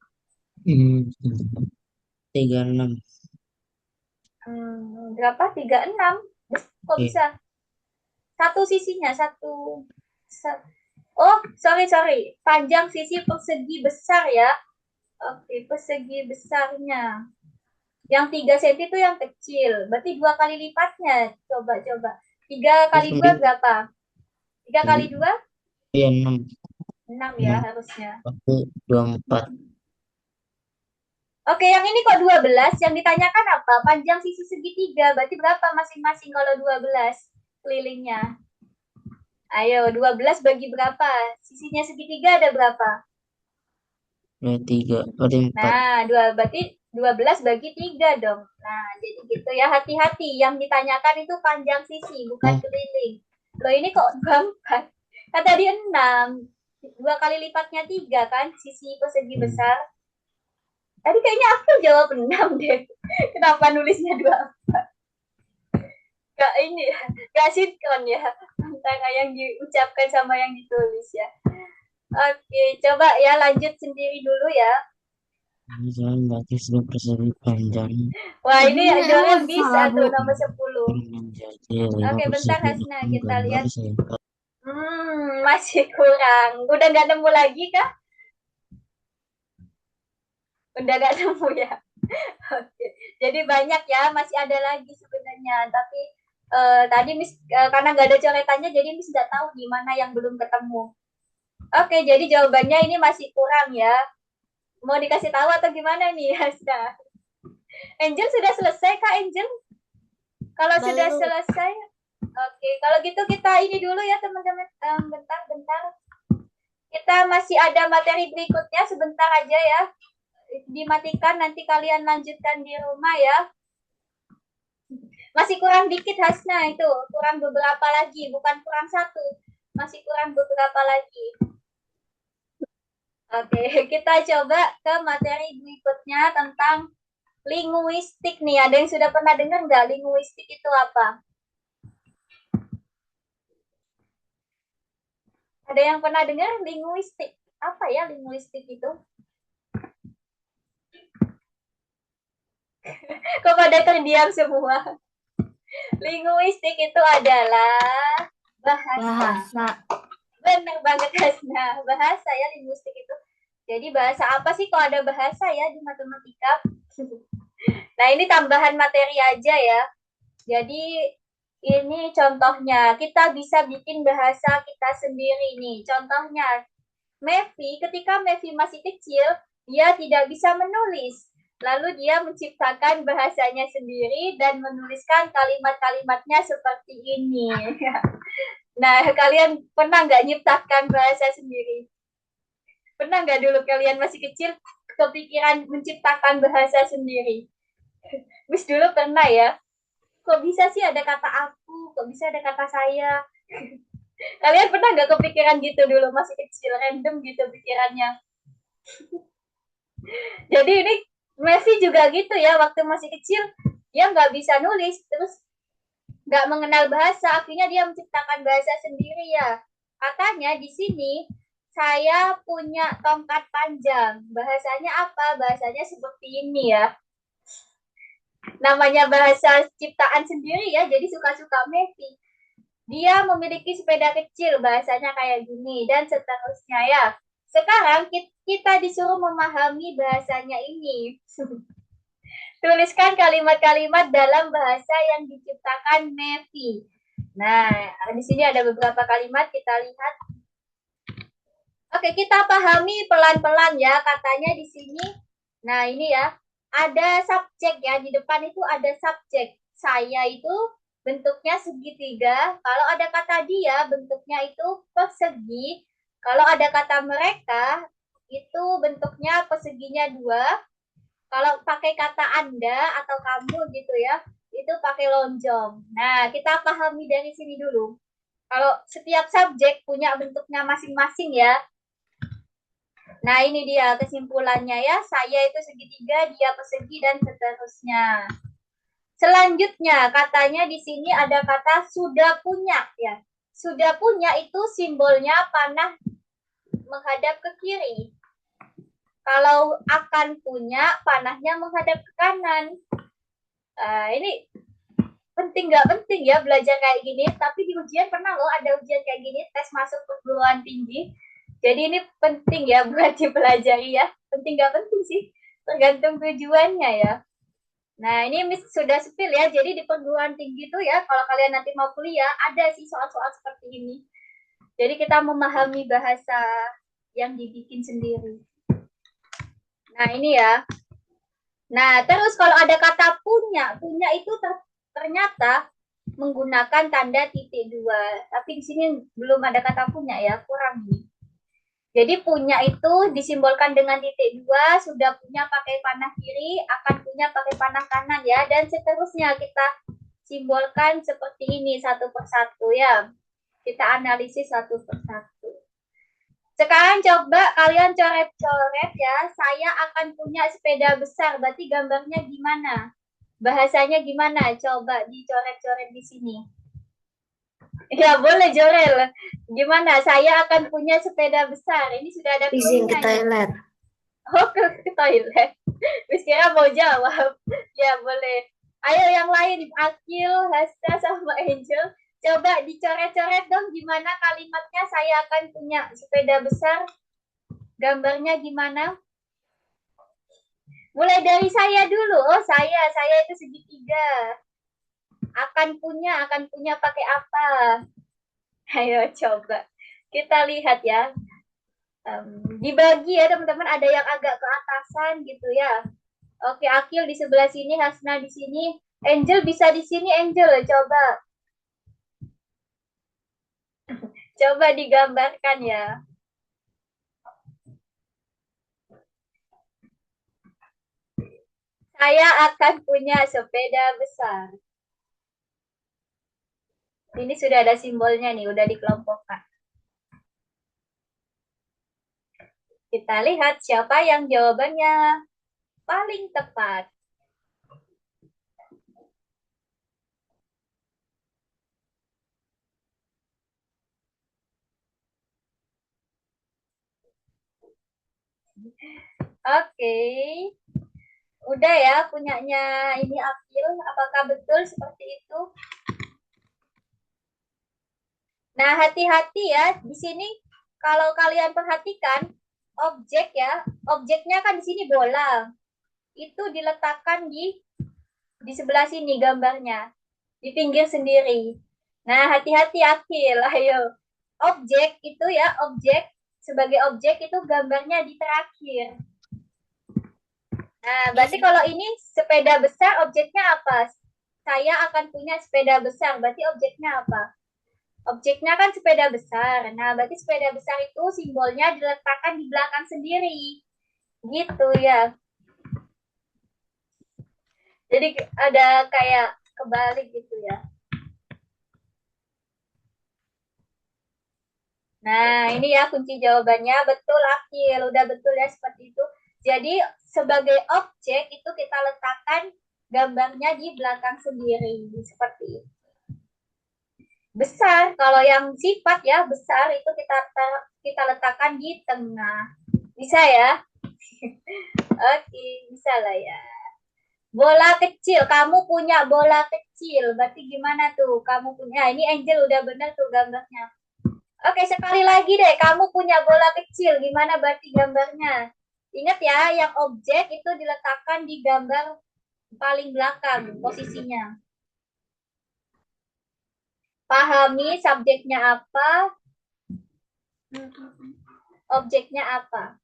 Speaker 3: 36.
Speaker 1: Berapa? 36. Kok
Speaker 3: Iya.
Speaker 1: bisa? Satu sisinya, oh, sorry. Panjang sisi persegi besar ya. Oke, persegi besarnya. Yang 3 cm itu yang kecil. Berarti 2 kali lipatnya. Coba. 3 kali 2 berapa? 3 kali 2?
Speaker 3: Iya, 6.
Speaker 1: 6 ya harusnya.
Speaker 3: 24.
Speaker 1: Oke, yang ini kok 12? Yang ditanyakan apa? Panjang sisi segitiga. Berarti berapa masing-masing kalau 12 kelilingnya? Ayo, 12 bagi berapa? Sisinya segitiga ada berapa?
Speaker 3: 23. Berarti 4.
Speaker 1: Nah, berarti 12 bagi 3 dong. Nah, jadi gitu ya. Hati-hati. Yang ditanyakan itu panjang sisi, bukan keliling. Loh, ini kok 24? Kan tadi 6. 2 kali lipatnya 3 kan? Sisi persegi besar. Tadi kayaknya aku jawab 6 deh. Kenapa nulisnya 24? Gak ini ya. Gak sinkron ya. Antara yang diucapkan sama yang ditulis ya. Oke, coba ya lanjut sendiri dulu ya.
Speaker 3: Misalnya berarti sebuah persegi panjang
Speaker 1: Wah, ini
Speaker 6: Ini
Speaker 1: jawabnya
Speaker 6: emang
Speaker 1: bisa
Speaker 6: salah,
Speaker 1: tuh
Speaker 6: Bu.
Speaker 1: nomor 10.
Speaker 3: menjadi 5
Speaker 1: Oke, bentar
Speaker 3: persegi
Speaker 1: Hasna,
Speaker 3: dengan
Speaker 1: kita
Speaker 3: gambar
Speaker 1: lihat.
Speaker 3: singkat.
Speaker 1: Masih kurang. Udah gak nemu lagi kah? Udah gak nemu ya? Oke. Jadi banyak ya, masih ada lagi sebenarnya. Tapi tadi Miss karena nggak ada coretannya, jadi Miss nggak tahu gimana yang belum ketemu. Oke, jadi jawabannya ini masih kurang ya. Mau dikasih tahu atau gimana nih, Hasna? Angel sudah selesai Kak Angel? Kalau sudah
Speaker 6: Belum.
Speaker 1: selesai, oke. Kalau gitu kita ini dulu ya teman-teman. Bentar. Kita masih ada materi berikutnya sebentar aja ya. Dimatikan nanti kalian lanjutkan di rumah ya. Masih kurang dikit Hasna itu, kurang beberapa lagi, bukan kurang satu, masih kurang beberapa lagi. Oke, kita coba ke materi berikutnya tentang Linguistik nih, ada yang sudah pernah dengar nggak linguistik itu apa? Ada yang pernah dengar linguistik? Apa ya linguistik itu? Kok pada terdiam semua? Linguistik itu adalah bahasa.
Speaker 6: Bahasa.
Speaker 1: Benar banget Hasna, bahasa ya linguistik itu. Jadi bahasa apa sih kok ada bahasa ya di matematika? Nah ini tambahan materi aja ya. Jadi ini contohnya, kita bisa bikin bahasa kita sendiri nih. Contohnya, Mevi, ketika Mevi masih kecil, dia tidak bisa menulis. Lalu dia menciptakan bahasanya sendiri dan menuliskan kalimat-kalimatnya seperti ini. Nah, kalian pernah nggak nyiptakan bahasa sendiri? Pernah nggak dulu kalian masih kecil kepikiran menciptakan bahasa sendiri? Miss dulu pernah ya. Kok bisa sih ada kata aku? Kok bisa ada kata saya? Kalian pernah nggak kepikiran gitu dulu masih kecil, random gitu pikirannya? Jadi ini Messi juga gitu ya, waktu masih kecil dia nggak bisa nulis, terus nggak mengenal bahasa, akhirnya dia menciptakan bahasa sendiri ya. Katanya di sini saya punya tongkat panjang. Bahasanya apa? Bahasanya seperti ini ya. Namanya bahasa ciptaan sendiri ya, jadi suka-suka Messi. Dia memiliki sepeda kecil, bahasanya kayak gini, dan seterusnya ya. Sekarang kita disuruh memahami bahasanya ini. Tuliskan kalimat-kalimat dalam bahasa yang diciptakan Mevi. Nah, di sini ada beberapa kalimat kita lihat. Oke, kita pahami pelan-pelan ya. Katanya di sini, nah ini ya, ada subjek ya. Di depan itu ada subjek. Saya itu bentuknya segitiga. Kalau ada kata dia, bentuknya itu persegi. Kalau ada kata mereka, itu bentuknya perseginya 2. Kalau pakai kata Anda atau kamu gitu ya, itu pakai lonjong. Nah, kita pahami dari sini dulu. Kalau setiap subjek punya bentuknya masing-masing ya. Nah, ini dia kesimpulannya ya. Saya itu segitiga, dia persegi, dan seterusnya. Selanjutnya, katanya di sini ada kata sudah punya ya. Sudah punya itu simbolnya panah menghadap ke kiri. Kalau akan punya, panahnya menghadap ke kanan. Ini penting nggak penting ya belajar kayak gini, tapi di ujian pernah loh ada ujian kayak gini, tes masuk perguruan tinggi. Jadi ini penting ya buat dipelajari ya. Penting nggak penting sih, tergantung tujuannya ya. Nah ini Miss sudah spill ya, jadi di perguruan tinggi tuh ya, kalau kalian nanti mau kuliah, ada sih soal-soal seperti ini. Jadi kita memahami bahasa yang dibikin sendiri. Nah ini ya. Nah terus kalau ada kata punya itu ternyata menggunakan tanda titik 2. Tapi di sini belum ada kata punya ya, kurang nih. Jadi punya itu disimbolkan dengan titik 2, sudah punya pakai panah kiri, akan punya pakai panah kanan ya, dan seterusnya kita simbolkan seperti ini satu persatu ya. Kita analisis satu persatu. Sekarang coba kalian coret-coret ya, saya akan punya sepeda besar, berarti gambarnya gimana? Bahasanya gimana? Coba dicoret-coret di sini. Ya boleh Jorel. Gimana? Saya akan punya sepeda besar. Ini sudah ada
Speaker 5: Izin ke
Speaker 1: filmnya.
Speaker 5: toilet.
Speaker 1: Oh ke toilet. Terus kira mau jawab. Ya boleh. Ayo yang lain. Akil, Hasta, sama Angel. Coba dicoret-coret dong gimana kalimatnya saya akan punya sepeda besar. Gambarnya gimana? Mulai dari saya dulu. Oh saya itu segitiga. Akan punya pakai apa? Ayo coba kita lihat ya. Dibagi ya teman-teman, ada yang agak ke atasan gitu ya. Oke, Akil di sebelah sini, Hasna di sini, Angel bisa di sini, Angel coba. Coba digambarkan ya. Saya akan punya sepeda besar. Ini sudah ada simbolnya nih, udah dikelompokkan. Kita lihat siapa yang jawabannya paling tepat. Oke. Udah ya punyanya ini Akil. Apakah betul seperti itu? Nah, hati-hati ya. Di sini kalau kalian perhatikan objek ya, objeknya kan di sini bola. Itu diletakkan di sebelah sini gambarnya, di pinggir sendiri. Nah, hati-hati Akil. Ayo. Objek itu ya, objek sebagai objek itu gambarnya di terakhir. Nah, berarti kalau ini sepeda besar, objeknya apa? Saya akan punya sepeda besar, berarti objeknya apa? Objeknya kan sepeda besar. Nah, berarti sepeda besar itu simbolnya diletakkan di belakang sendiri. Gitu ya. Jadi ada kayak kebalik gitu ya. Nah, ini ya kunci jawabannya. Betul, Akil. Udah betul ya seperti itu. Jadi, sebagai objek itu kita letakkan gambarnya di belakang sendiri. Seperti itu. Besar, kalau yang sifat ya besar itu kita letakkan di tengah. Bisa ya? Oke, bisa lah ya. Bola kecil, kamu punya bola kecil. Berarti gimana tuh? Kamu punya, ini Angel udah bener tuh gambarnya. Oke, sekali lagi deh, kamu punya bola kecil. Gimana berarti gambarnya? Ingat ya, yang objek itu diletakkan di gambar paling belakang posisinya. Pahami subjeknya apa, objeknya apa.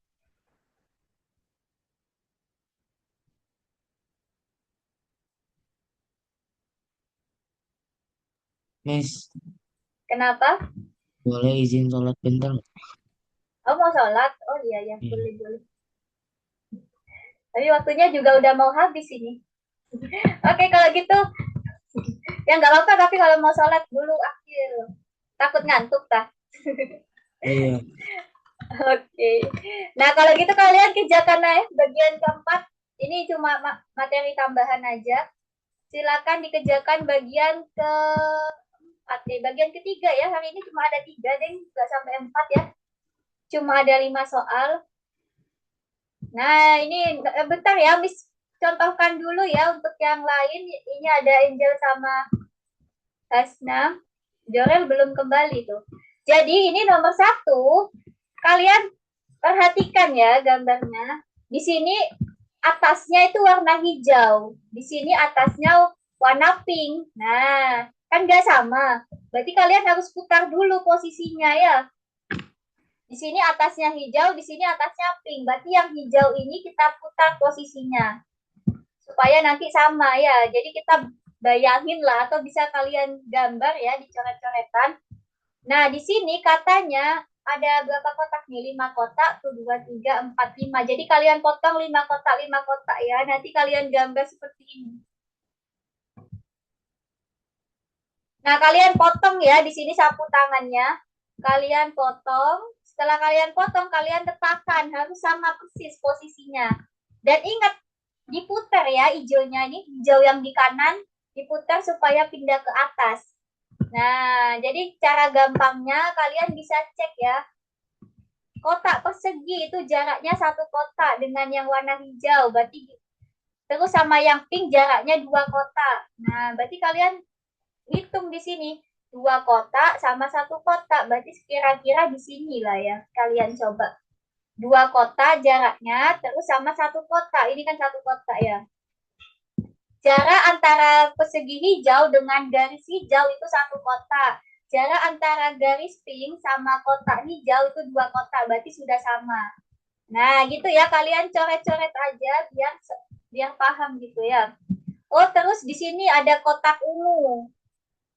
Speaker 3: Miss,
Speaker 1: Kenapa?
Speaker 3: boleh izin sholat bentar nggak?
Speaker 1: Oh, mau sholat? Oh iya, ya,
Speaker 3: Iya.
Speaker 1: boleh. Tapi waktunya juga udah mau habis ini. Oke, kalau gitu, ya nggak apa-apa, tapi kalau mau sholat dulu akhir. Takut ngantuk, tah?
Speaker 3: Iya.
Speaker 1: Oke. Nah, kalau gitu kalian kerjakan ya bagian keempat. Ini cuma materi tambahan aja. Silakan dikerjakan bagian keempat. Bagian ketiga ya. Hari ini cuma ada 3, deh. Nggak sampai 4 ya. Cuma ada 5 soal. Nah, ini bentar ya, Miss contohkan dulu ya untuk yang lain. Ini ada Angel sama Hasna. Jorel belum kembali tuh. Jadi ini nomor 1. Kalian perhatikan ya gambarnya. Di sini atasnya itu warna hijau. Di sini atasnya warna pink. Nah, kan nggak sama. Berarti kalian harus putar dulu posisinya ya. Di sini atasnya hijau, di sini atasnya pink. Berarti yang hijau ini kita putar posisinya. Supaya nanti sama ya. Jadi kita bayangin lah atau bisa kalian gambar ya di coret-coretan. Nah, di sini katanya ada berapa kotak nih? 5 kotak, 1, 2, 3, 4, 5. Jadi kalian potong 5 kotak ya. Nanti kalian gambar seperti ini. Nah, kalian potong ya. Di sini sapu tangannya. Kalian potong. Setelah kalian potong, kalian letakkan. Harus sama persis posisinya. Dan ingat, diputar ya hijaunya ini. Hijau yang di kanan, diputar supaya pindah ke atas. Nah, jadi cara gampangnya kalian bisa cek ya. Kotak persegi itu jaraknya 1 kotak dengan yang warna hijau. Berarti terus sama yang pink jaraknya 2 kotak. Nah, berarti kalian hitung di sini. 2 kotak sama 1 kotak. Berarti kira-kira di sini lah ya. Kalian coba. 2 kotak jaraknya terus sama 1 kotak. Ini kan 1 kotak ya. Jarak antara persegi hijau dengan garis hijau itu 1 kotak. Jarak antara garis pink sama kotak hijau itu 2 kotak. Berarti sudah sama. Nah, gitu ya. Kalian coret-coret aja biar paham gitu ya. Oh, terus di sini ada kotak ungu.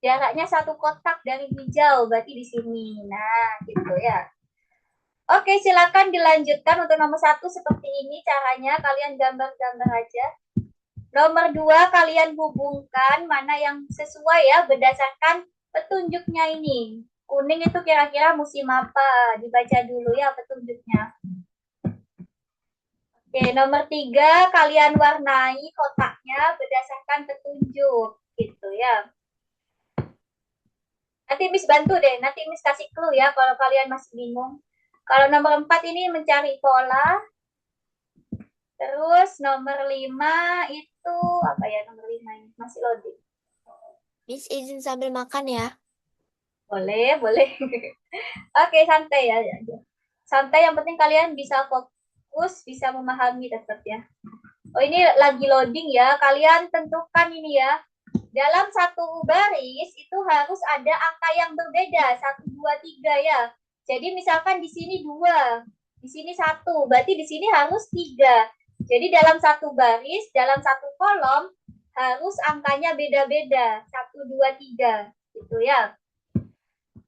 Speaker 1: Jaraknya 1 kotak dari hijau. Berarti di sini. Nah, gitu ya. Oke, silakan dilanjutkan untuk nomor 1 seperti ini caranya. Kalian gambar-gambar aja. Nomor 2, kalian hubungkan mana yang sesuai ya berdasarkan petunjuknya ini. Kuning itu kira-kira musim apa? Dibaca dulu ya petunjuknya. Oke, nomor 3, kalian warnai kotaknya berdasarkan petunjuk. Gitu ya. Nanti Miss bantu deh, nanti Miss kasih clue ya kalau kalian masih bingung. Kalau nomor 4 ini mencari pola. Terus nomor 5 itu apa ya nomor 5 ini? Masih loading.
Speaker 2: Miss izin sambil makan ya.
Speaker 1: Boleh, boleh. Oke, santai ya. Santai, yang penting kalian bisa fokus, bisa memahami tetap ya. Oh, ini lagi loading ya. Kalian tentukan ini ya. Dalam satu baris itu harus ada angka yang berbeda. 1, 2, 3 ya. Jadi misalkan di sini 2, di sini 1. Berarti di sini harus 3. Jadi dalam satu baris, dalam satu kolom, harus angkanya beda-beda. 1, 2, 3. Gitu ya.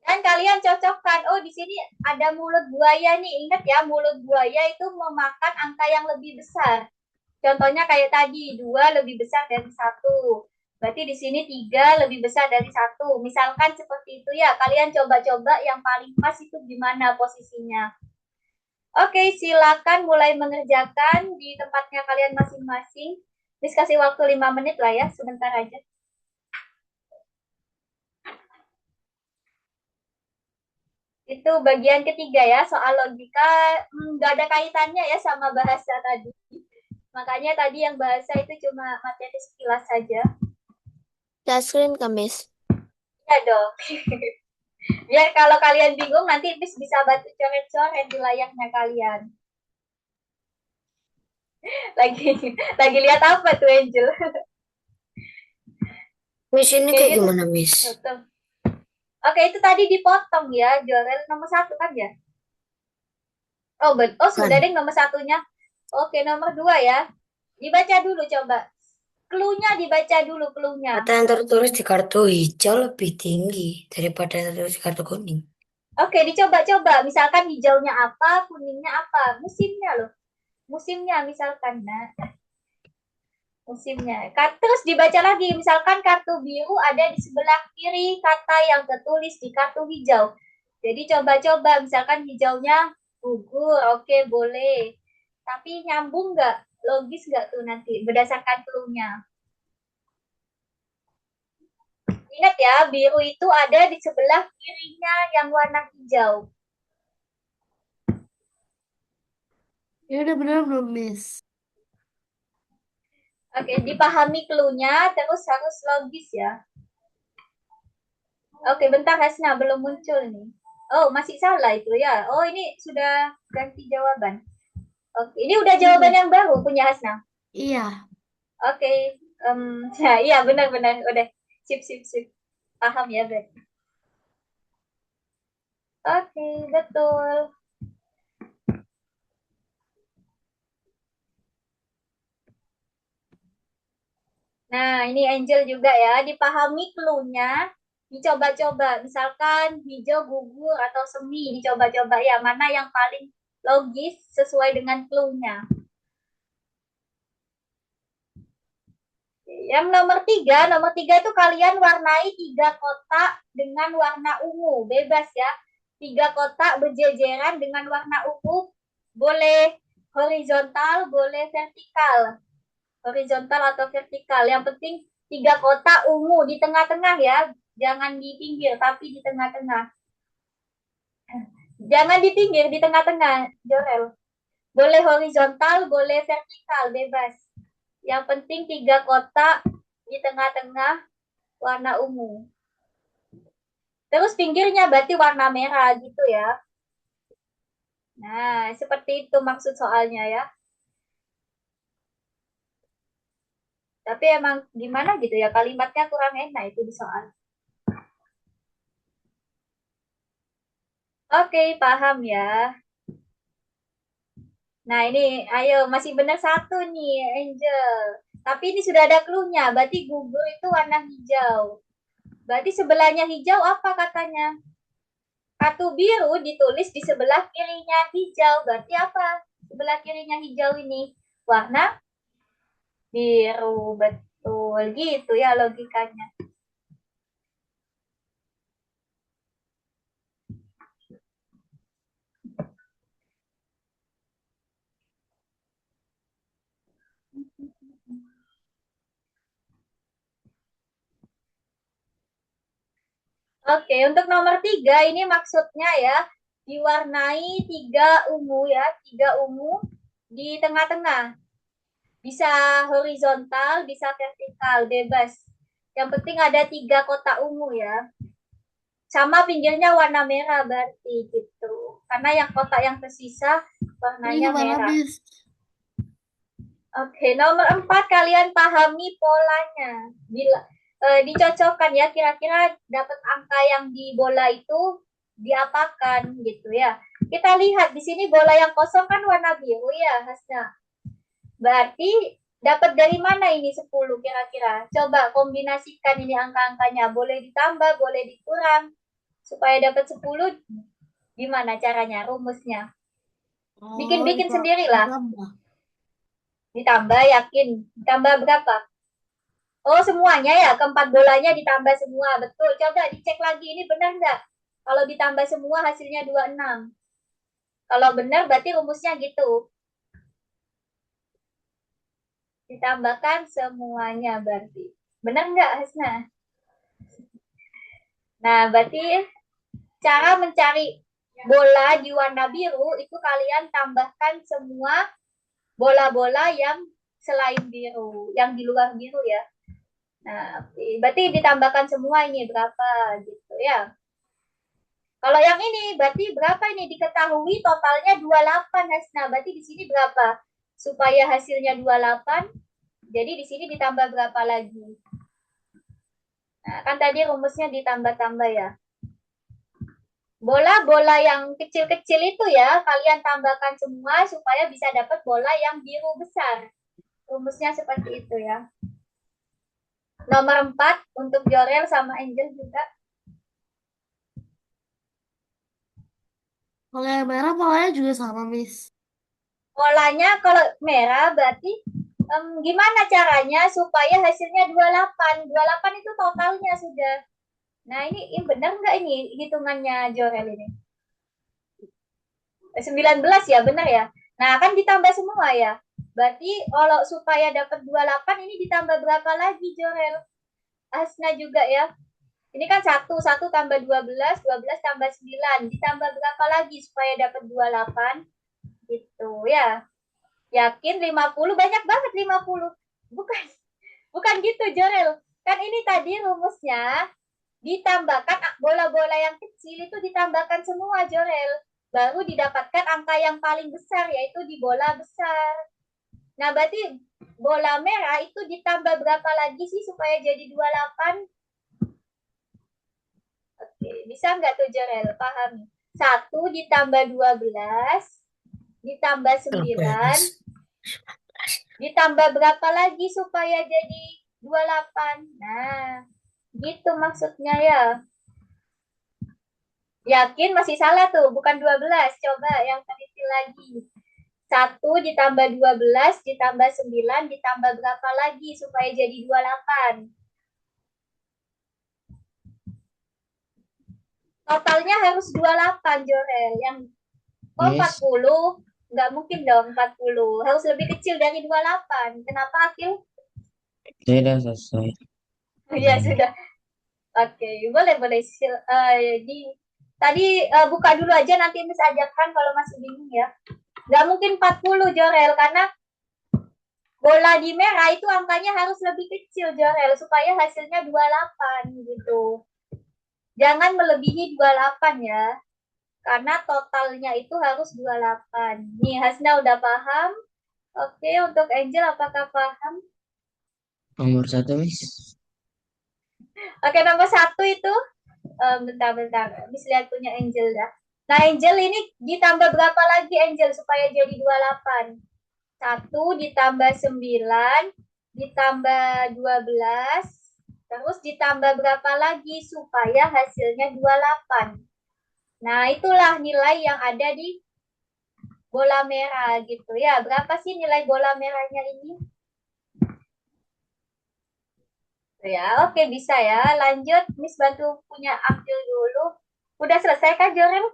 Speaker 1: Dan kalian cocokkan, oh di sini ada mulut buaya nih. Ingat ya, mulut buaya itu memakan angka yang lebih besar. Contohnya kayak tadi, 2 lebih besar dari 1. Berarti di sini 3 lebih besar dari 1. Misalkan seperti itu ya, kalian coba-coba yang paling pas itu gimana posisinya. Oke, silakan mulai mengerjakan di tempatnya kalian masing-masing. Please kasih waktu 5 menit lah ya, sebentar aja. Itu bagian ketiga ya, soal logika nggak ada kaitannya ya sama bahasa tadi. Makanya tadi yang bahasa itu cuma materi sekilas saja.
Speaker 2: Share screen ke Miss.
Speaker 1: Ya dong. Biar kalau kalian bingung nanti Miss bisa bantu coret-coret di layarnya kalian. Lagi lihat apa tuh Angel?
Speaker 5: Miss ini
Speaker 1: Kayak
Speaker 5: kayak
Speaker 1: gitu.
Speaker 5: gimana, Miss?
Speaker 1: Betul. Oke, itu tadi dipotong ya, Jorel nomor 1 kan ya? Oh, sudah deh nomor 1-nya. Oke, nomor 2 ya. Dibaca dulu coba. Clue-nya dibaca dulu clue-nya.
Speaker 5: Kata yang tertulis di kartu hijau lebih tinggi daripada yang tertulis di kartu kuning.
Speaker 1: Oke, dicoba-coba. Misalkan hijaunya apa, kuningnya apa. Musimnya loh. Musimnya misalkan. Nah, musimnya. Terus dibaca lagi. Misalkan kartu biru ada di sebelah kiri kata yang tertulis di kartu hijau. Jadi coba-coba. Misalkan hijaunya gugur. Oke, boleh. Tapi nyambung nggak? Logis nggak tuh nanti berdasarkan clue-nya? Ingat ya, biru itu ada di sebelah kirinya yang warna hijau.
Speaker 6: Ya udah benar belum, Miss?
Speaker 1: Oke, dipahami clue-nya, terus harus logis ya. Oke, bentar Hasna, belum muncul nih. Oh, masih salah itu ya. Oh, ini sudah ganti jawaban. Oke, ini udah jawaban yang baru punya Hasna.
Speaker 6: Iya.
Speaker 1: Oke, ya, iya benar-benar. Udah, sip, sip, sip. Paham ya berarti. Oke, betul. Nah, ini Angel juga ya, dipahami clue-nya, dicoba-coba. Misalkan hijau gugur atau semi, dicoba-coba ya, mana yang paling logis sesuai dengan clue-nya. Yang nomor tiga itu kalian warnai 3 kotak dengan warna ungu, bebas ya. 3 kotak berjejeran dengan warna ungu, boleh horizontal, boleh vertikal. Horizontal atau vertikal. Yang penting 3 kotak ungu di tengah-tengah ya. Jangan di pinggir, tapi di tengah-tengah. Jangan di pinggir, di tengah-tengah, Jorel. Boleh horizontal, boleh vertikal, bebas. Yang penting 3 kotak di tengah-tengah warna ungu. Terus pinggirnya berarti warna merah gitu ya. Nah, seperti itu maksud soalnya ya. Tapi emang gimana gitu ya, kalimatnya kurang enak itu di soal. Oke, paham ya. Nah, ini ayo masih benar 1 nih, Angel. Tapi ini sudah ada clue-nya, berarti gugur itu warna hijau. Berarti sebelahnya hijau apa katanya? Kartu biru ditulis di sebelah kirinya hijau. Berarti apa? Sebelah kirinya hijau ini warna biru. Betul, gitu ya logikanya. Oke, untuk nomor 3 ini maksudnya ya diwarnai 3 ungu ya, 3 ungu di tengah-tengah. Bisa horizontal, bisa vertikal, bebas. Yang penting ada 3 kotak ungu ya. Sama pinggirnya warna merah berarti gitu. Karena yang kotak yang tersisa
Speaker 6: Ini
Speaker 1: warnanya
Speaker 6: gimana,
Speaker 1: merah.
Speaker 6: Miss?
Speaker 1: Oke, nomor 4 kalian pahami polanya. Bila dicocokkan ya, kira-kira dapat angka yang di bola itu diapakan gitu ya. Kita lihat di sini bola yang kosong kan warna biru ya, Hasna. Berarti dapat dari mana ini 10 kira-kira? Coba kombinasikan ini angka-angkanya. Boleh ditambah, boleh dikurang. Supaya dapat 10, gimana caranya, rumusnya?
Speaker 6: Oh,
Speaker 1: Bikin-bikin sendirilah.
Speaker 6: ditambah.
Speaker 1: Ditambah, yakin. Ditambah berapa? Oh, semuanya ya? Keempat bolanya ditambah semua. Betul. Coba dicek lagi. Ini benar nggak? Kalau ditambah semua hasilnya 26. Kalau benar berarti rumusnya gitu. Ditambahkan semuanya berarti. Benar nggak, Hasna? Nah, berarti cara mencari bola di warna biru itu kalian tambahkan semua bola-bola yang selain biru, yang di luar biru ya. Nah, berarti ditambahkan semua ini berapa gitu ya. Kalau yang ini berarti berapa ini diketahui totalnya 28 Hasna. Berarti di sini berapa? Supaya hasilnya 28, jadi di sini ditambah berapa lagi? Nah, kan tadi rumusnya ditambah-tambah ya. Bola-bola yang kecil-kecil itu ya, kalian tambahkan semua supaya bisa dapat bola yang biru besar. Rumusnya seperti itu ya. Nomor 4 untuk Jorel sama Angel juga.
Speaker 6: Kalau yang merah polanya juga sama, Miss.
Speaker 1: Polanya kalau merah berarti gimana caranya supaya hasilnya 28? 28 itu totalnya sudah. Nah, ini benar nggak ini hitungannya Jorel ini? 19 ya, benar ya? Nah, kan ditambah semua ya. Berarti kalau supaya dapat 28 ini ditambah berapa lagi Jorel? Asna juga ya. Ini kan 1 tambah 12, 12 tambah 9. Ditambah berapa lagi supaya dapat 28? Gitu ya. Yakin 50? Banyak banget 50. Bukan. Bukan gitu, Jorel. Kan ini tadi rumusnya ditambahkan bola-bola yang kecil itu ditambahkan semua, Jorel. Baru didapatkan angka yang paling besar, yaitu di bola besar. Nah, berarti bola merah itu ditambah berapa lagi sih supaya jadi 28? Oke, bisa nggak tuh Jorel? Pahami. 1 ditambah 12, ditambah 9, ditambah berapa lagi supaya jadi 28? Nah, gitu maksudnya ya. Yakin masih salah tuh, bukan 12. Coba yang teliti lagi. 1 ditambah 12, ditambah 9, ditambah berapa lagi supaya jadi 28? Totalnya harus 28, Jorel. Yang
Speaker 3: Miss,
Speaker 1: 40, nggak mungkin dong 40. Harus lebih kecil dari 28. Kenapa, Akil?
Speaker 3: tidak selesai.
Speaker 1: Ya, sudah. Oke, boleh. Tadi buka dulu aja, nanti Miss ajarkan kalau masih bingung ya. Nggak mungkin 40, Jorel, karena bola di merah itu angkanya harus lebih kecil, Jorel, supaya hasilnya 28 gitu. Jangan melebihi 28 ya, karena totalnya itu harus 28. Nih, Hasna udah paham? Oke, untuk Angel apakah paham?
Speaker 3: Nomor 1, Miss.
Speaker 1: Oke, nomor 1 itu, bentar. Miss lihat punya Angel dah. Nah, Angel ini ditambah berapa lagi, Angel, supaya jadi 28? 1 ditambah 9, ditambah 12, terus ditambah berapa lagi supaya hasilnya 28. Nah, itulah nilai yang ada di bola merah gitu ya. Berapa sih nilai bola merahnya ini? Ya, oke bisa ya. Lanjut, Miss bantu punya Akil dulu. Udah selesai kan, Jorel?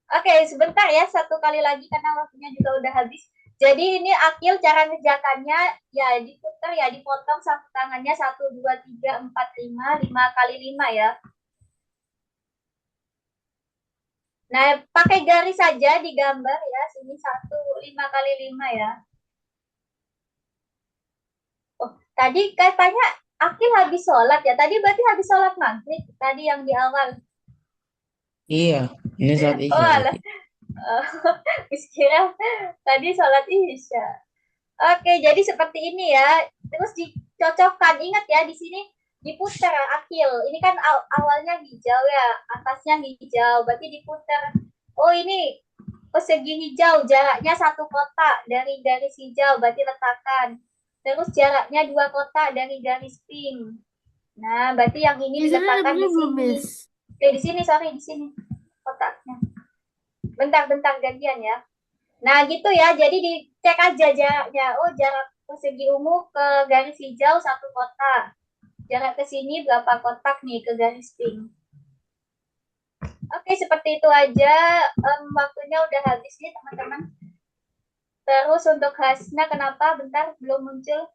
Speaker 1: Oke, sebentar ya. Satu kali lagi karena waktunya juga udah habis. Jadi ini Akil cara ngerjakannya ya diputar ya, dipotong sapu tangannya 1, 2, 3, 4, 5, 5 kali 5 ya. Nah, pakai garis saja di gambar ya. Sini 5 kali 5 ya. Oh, tadi katanya Akil habis sholat ya. Tadi berarti habis sholat maghrib. Tadi yang di awal.
Speaker 3: Iya, ini saat
Speaker 1: Oh,
Speaker 3: Isya
Speaker 1: alah.
Speaker 3: tadi.
Speaker 1: Kira tadi sholat Isya. Oke, jadi seperti ini ya. Terus dicocokkan. Ingat ya, di sini diputar Akil. Ini kan awalnya hijau ya, atasnya hijau. Berarti diputar. Oh, ini persegi hijau, jaraknya 1 kotak dari garis hijau. Berarti letakkan. Terus jaraknya 2 kotak dari garis pink. Nah, berarti yang ini
Speaker 6: Di sana ada
Speaker 1: diletakkan di
Speaker 6: bener belum,
Speaker 1: sini.
Speaker 6: Miss?
Speaker 1: Di sini, sorry, di sini kotaknya. Bentar-bentar gantian ya. Nah, gitu ya. Jadi dicek aja jaraknya. Oh, jarak persegi ungu ke garis hijau 1 kotak. Jarak ke sini berapa kotak nih ke garis pink. Oke, seperti itu aja. Waktunya udah habis nih, teman-teman. Terus untuk Hasna, kenapa? Bentar, belum muncul.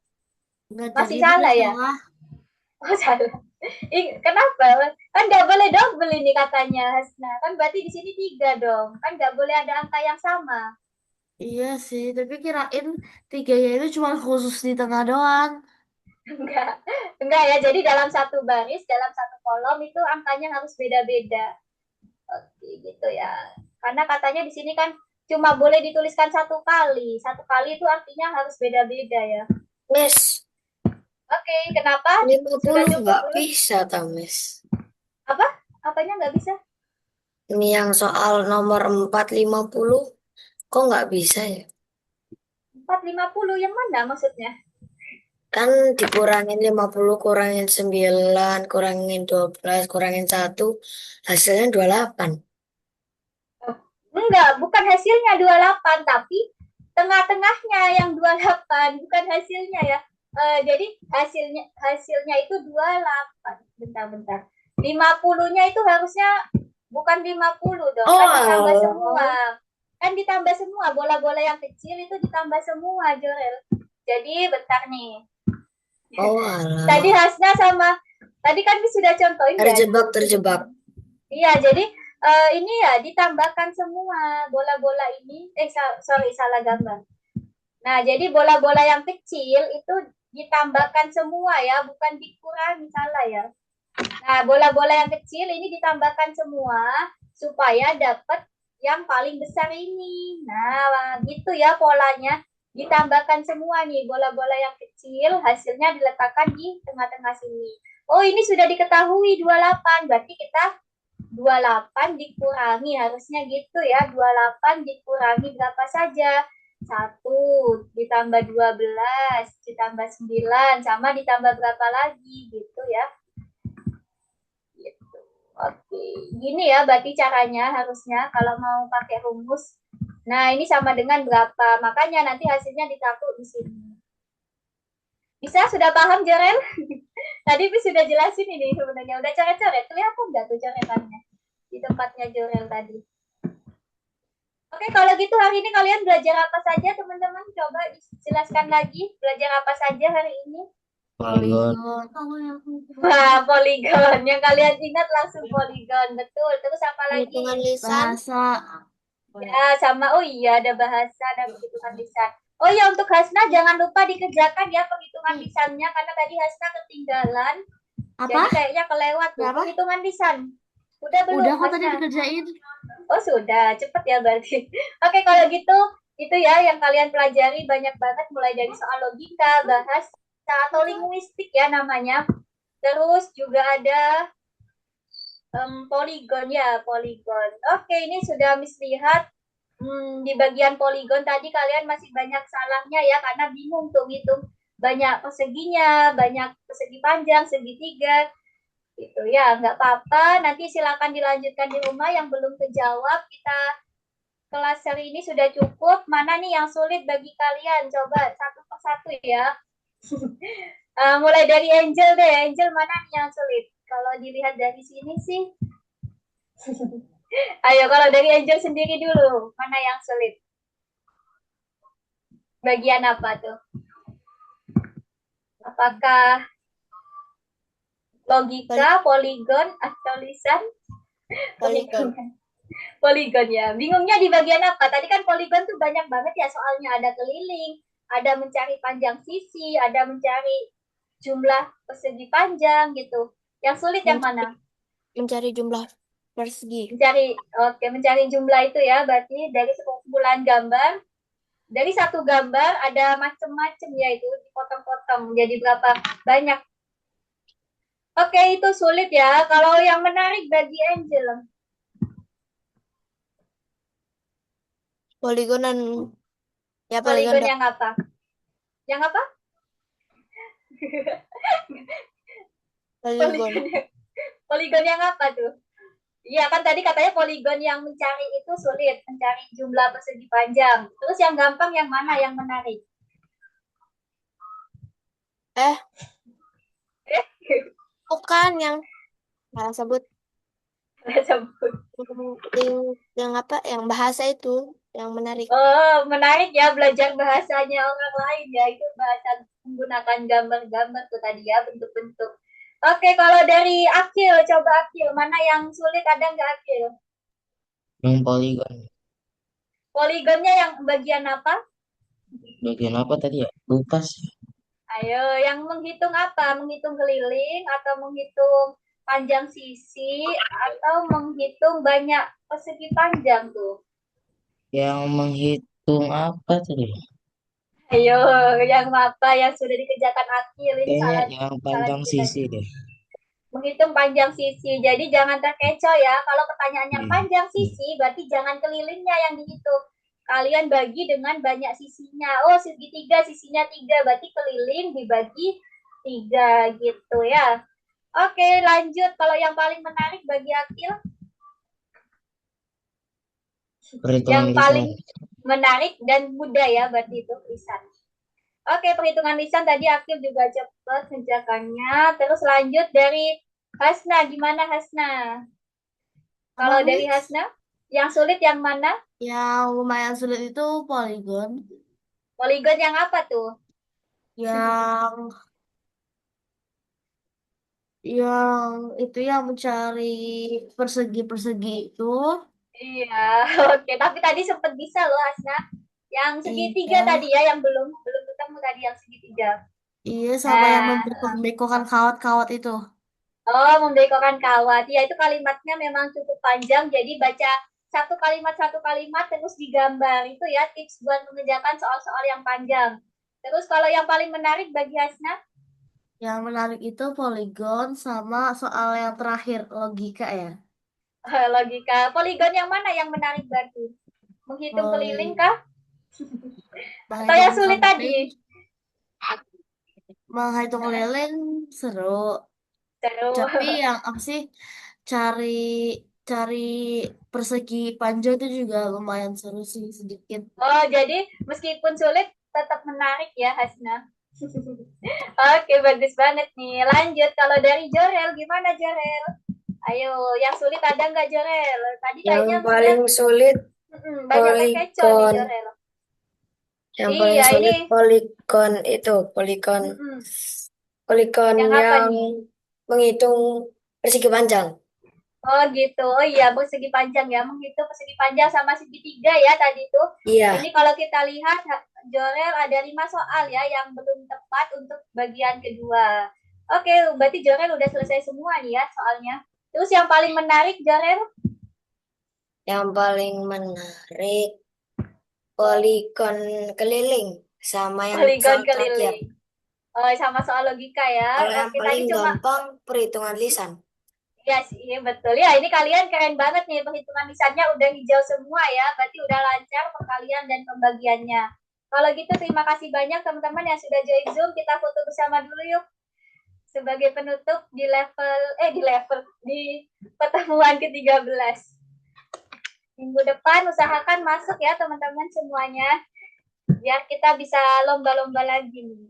Speaker 6: Nggak
Speaker 1: Masih
Speaker 6: jadi
Speaker 1: salah
Speaker 6: dia
Speaker 1: ya?
Speaker 6: salah.
Speaker 1: Oh, salah. Kenapa? Kan nggak boleh double ini katanya, Hasna. Kan berarti di sini 3 dong. Kan nggak boleh ada angka yang sama.
Speaker 6: Iya sih, tapi kirain tiganya itu cuma khusus di tengah doang.
Speaker 1: Enggak. Enggak ya. Jadi dalam satu baris, dalam satu kolom itu angkanya harus beda-beda. Oke, gitu ya. Karena katanya di sini kan cuma boleh dituliskan 1 kali. 1 kali itu artinya harus beda-beda ya.
Speaker 5: Miss,
Speaker 1: Oke, kenapa? Sudah
Speaker 5: 50
Speaker 1: cukup
Speaker 5: nggak
Speaker 1: belum?
Speaker 5: bisa tau, Miss.
Speaker 1: Apa? Apanya nggak bisa?
Speaker 5: Ini yang soal nomor 450, kok nggak bisa ya?
Speaker 1: 450 yang mana maksudnya?
Speaker 5: Kan dikurangin 50, kurangin 9, kurangin 12, kurangin 1, hasilnya 28.
Speaker 1: Oh, enggak, bukan hasilnya 28, tapi tengah-tengahnya yang 28, bukan hasilnya ya. Jadi hasilnya itu 28. Bentar-bentar. 50-nya itu harusnya bukan 50 dong,
Speaker 5: Oh,
Speaker 1: kan ditambah
Speaker 5: alah.
Speaker 1: semua. Kan ditambah semua, bola-bola yang kecil itu ditambah semua, Jorel. Jadi bentar nih.
Speaker 5: Oh,
Speaker 1: Tadi
Speaker 5: alah.
Speaker 1: Hasna sama tadi kan sudah contohin ya.
Speaker 5: Terjebak.
Speaker 1: Iya, jadi ini ya ditambahkan semua bola-bola ini. Sorry, salah gambar. Nah, jadi bola-bola yang kecil itu ditambahkan semua ya, bukan dikurangi, salah ya. Nah, bola-bola yang kecil ini ditambahkan semua supaya dapat yang paling besar ini. Nah, gitu ya polanya. Ditambahkan semua nih bola-bola yang kecil, hasilnya diletakkan di tengah-tengah sini. Oh, ini sudah diketahui 28. Berarti kita 28 dikurangi, harusnya gitu ya. 28 dikurangi berapa saja? 1 ditambah 12 ditambah 9 sama ditambah berapa lagi gitu ya. Gitu. Oke, gini ya berarti caranya harusnya kalau mau pakai rumus. Nah, ini sama dengan berapa? Makanya nanti hasilnya ditaruh di sini. Bisa sudah paham, Jorel? Tadi sudah jelasin ini sebenarnya. Udah coret-coret. Kelihatan nggak tuh coretannya di tempatnya Jorel tadi? Oke, kalau gitu hari ini kalian belajar apa saja, teman-teman? Coba jelaskan lagi. Belajar apa saja hari ini?
Speaker 3: Poligon.
Speaker 1: Wah, poligon. Yang kalian ingat langsung poligon. Betul. Terus apa lagi?
Speaker 2: Perhitungan lisan.
Speaker 6: Bahasa.
Speaker 1: Ya, sama. Oh iya, ada bahasa, ada perhitungan lisan. Oh iya, untuk Hasna jangan lupa dikerjakan ya perhitungan lisannya. Karena tadi Hasna ketinggalan. Jadi
Speaker 6: Apa?
Speaker 1: kayaknya kelewat tuh.
Speaker 6: Kenapa?
Speaker 1: Perhitungan lisan. Udah belum,
Speaker 6: Udah kok tadi
Speaker 1: Hasna?
Speaker 6: dikerjain.
Speaker 1: Oh sudah, cepet ya berarti. Oke, kalau gitu itu ya yang kalian pelajari banyak banget mulai dari soal logika, bahasa atau linguistik ya namanya. Terus juga ada poligon ya, poligon. Oke, ini sudah Miss lihat di bagian poligon tadi kalian masih banyak salahnya ya karena bingung tuh ngitung banyak perseginya, banyak persegi panjang, segitiga gitu ya. Nggak apa-apa, nanti silakan dilanjutkan di rumah yang belum kejawab. Kita kelas hari ini sudah cukup. Mana nih yang sulit bagi kalian? Coba satu persatu ya. Mulai dari Angel deh. Angel mana nih yang sulit? Kalau dilihat dari sini sih. Ayo kalau dari Angel sendiri dulu. Mana yang sulit? Bagian apa tuh? Apakah logika, poligon, atau lisan?
Speaker 2: Poligon.
Speaker 1: Poligon ya. Bingungnya di bagian apa? Tadi kan poligon tuh banyak banget ya soalnya. Ada keliling, ada mencari panjang sisi, ada mencari jumlah persegi panjang gitu. Yang sulit yang mana?
Speaker 2: Mencari jumlah persegi.
Speaker 1: Mencari jumlah itu ya. Berarti dari sekumpulan gambar, dari satu gambar ada macam-macam ya, itu dipotong-potong. Jadi berapa banyak? Oke, itu sulit ya. Kalau yang menarik bagi Angel,
Speaker 2: Poligonan. Ya, poligon
Speaker 1: poligon
Speaker 2: dong.
Speaker 1: yang apa? Yang apa?
Speaker 2: Poligon.
Speaker 1: Poligon yang apa tuh? Iya kan tadi katanya poligon yang mencari itu sulit, mencari jumlah persegi panjang. Terus yang gampang yang mana yang menarik?
Speaker 2: Eh, bukan yang salah sebut. Yang apa? Yang bahasa itu, yang menarik.
Speaker 1: Oh, menarik ya belajar bahasanya orang lain ya. Itu bahasa menggunakan gambar-gambar tuh tadi ya, bentuk-bentuk. Oke, kalau dari Akil, coba Akil. Mana yang sulit, ada nggak Akil?
Speaker 3: Yang poligon.
Speaker 1: Poligonnya yang bagian apa?
Speaker 3: Bagian apa tadi ya? Lupa sih.
Speaker 1: Ayo, yang menghitung apa? Menghitung keliling atau menghitung panjang sisi atau menghitung banyak persegi panjang tuh?
Speaker 3: Yang menghitung apa tadi?
Speaker 1: Ayo, yang apa yang sudah dikerjakan Akil ini
Speaker 3: Kayaknya
Speaker 1: salah
Speaker 3: yang
Speaker 1: salah
Speaker 3: panjang
Speaker 1: dikit
Speaker 3: sisi
Speaker 1: aja.
Speaker 3: deh.
Speaker 1: Menghitung panjang sisi. Jadi jangan terkecoh ya. Kalau pertanyaannya
Speaker 3: Iya.
Speaker 1: panjang sisi, berarti jangan kelilingnya yang dihitung. Kalian bagi dengan banyak sisinya. Oh, segitiga sisinya 3, berarti keliling dibagi 3 gitu ya. Oke, lanjut. Kalau yang paling menarik bagi Akil,
Speaker 3: Perhitungan
Speaker 1: yang
Speaker 3: lisan.
Speaker 1: paling menarik dan mudah ya, berarti itu lisan. Oke, perhitungan lisan tadi Akil juga cepat mengerjakannya. Terus lanjut dari Hasna, gimana Hasna? Kalau
Speaker 6: Apa,
Speaker 1: dari
Speaker 6: Miss?
Speaker 1: Hasna, yang sulit yang mana?
Speaker 6: Yang lumayan sulit itu poligon.
Speaker 1: Poligon yang apa tuh?
Speaker 6: Yang yang itu yang mencari persegi-persegi itu.
Speaker 1: Iya, oke. Tapi tadi sempat bisa loh Hasna. Yang segitiga
Speaker 6: Iya,
Speaker 1: tadi ya, yang belum ketemu tadi yang segitiga.
Speaker 6: iya sama yang
Speaker 1: Nah,
Speaker 6: membeko-bekokan kawat-kawat itu.
Speaker 1: oh, membekokan kawat. Ya, itu kalimatnya memang cukup panjang. Jadi baca satu kalimat terus digambar. Itu ya tips buat mengerjakan soal-soal yang panjang. Terus kalau yang paling menarik bagi Hasna,
Speaker 6: Yang menarik itu poligon sama soal yang terakhir logika ya.
Speaker 1: logika. Poligon yang mana yang menarik berarti? Menghitung keliling kah? Atau yang
Speaker 6: Menghitung
Speaker 1: sulit tadi?
Speaker 6: keliling, menghitung keliling seru.
Speaker 1: Seru.
Speaker 6: Tapi yang apa sih cari cari persegi panjang itu juga lumayan seru sih sedikit.
Speaker 1: Oh, jadi meskipun sulit tetap menarik ya Hasna. Oke, bagus banget nih. Lanjut, kalau dari Jorel, gimana Jorel? Ayo, yang sulit ada nggak Jorel? Tadi
Speaker 5: Yang
Speaker 1: kayaknya
Speaker 5: paling sulit
Speaker 1: banyak terkecoh nih
Speaker 5: poligon.
Speaker 1: Jorel.
Speaker 5: Yang paling
Speaker 1: Iya,
Speaker 5: sulit
Speaker 1: ini
Speaker 5: poligon itu, poligon poligon
Speaker 1: yang apa
Speaker 5: yang
Speaker 1: nih?
Speaker 5: menghitung persegi panjang.
Speaker 1: Oh gitu, oh iya persegi panjang ya, menghitung persegi panjang sama segitiga ya tadi tuh.
Speaker 5: Iya,
Speaker 1: Ini kalau kita lihat Jorel ada 5 soal ya yang belum tepat untuk bagian kedua. Oke, berarti Jorel udah selesai semua nih ya soalnya. Terus yang paling menarik Jorel?
Speaker 5: yang paling menarik poligon keliling sama yang
Speaker 1: Poligon
Speaker 5: soal terakhir.
Speaker 1: keliling. Oh, sama soal logika ya.
Speaker 5: Kalau yang
Speaker 1: Oke, tadi
Speaker 5: paling
Speaker 1: cuma
Speaker 5: gampang perhitungan lisan.
Speaker 1: ya sih, iya betul ya. Ini kalian keren banget nih, perhitungan lisannya udah hijau semua ya. Berarti udah lancar perkalian dan pembagiannya. Kalau gitu terima kasih banyak teman-teman yang sudah join Zoom. Kita foto bersama dulu yuk. Sebagai penutup di pertemuan ke-13. Minggu depan usahakan masuk ya teman-teman semuanya. Biar kita bisa lomba-lomba lagi nih.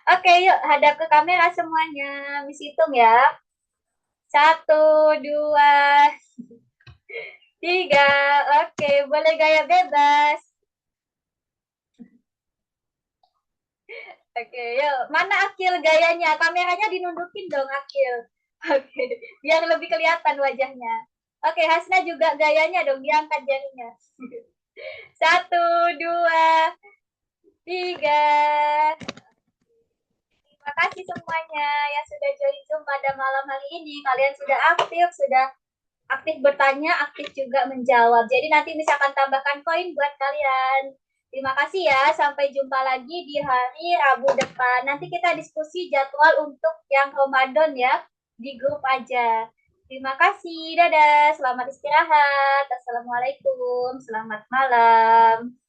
Speaker 1: Oke, yuk hadap ke kamera semuanya. Miss hitung ya. 1, 2, 3. Oke, boleh gaya bebas. Oke, yuk. Mana Akil gayanya? Kameranya dinundukin dong, Akil. Oke, biar lebih kelihatan wajahnya. Oke, Hasna juga gayanya dong, diangkat jarinya. 1, 2, 3. Terima kasih semuanya yang sudah join Zoom pada malam hari ini. Kalian sudah aktif bertanya, aktif juga menjawab. Jadi nanti misalkan tambahkan poin buat kalian. Terima kasih ya. Sampai jumpa lagi di hari Rabu depan. Nanti kita diskusi jadwal untuk yang Ramadan ya. Di grup aja. Terima kasih. Dadah. Selamat istirahat. Assalamualaikum. Selamat malam.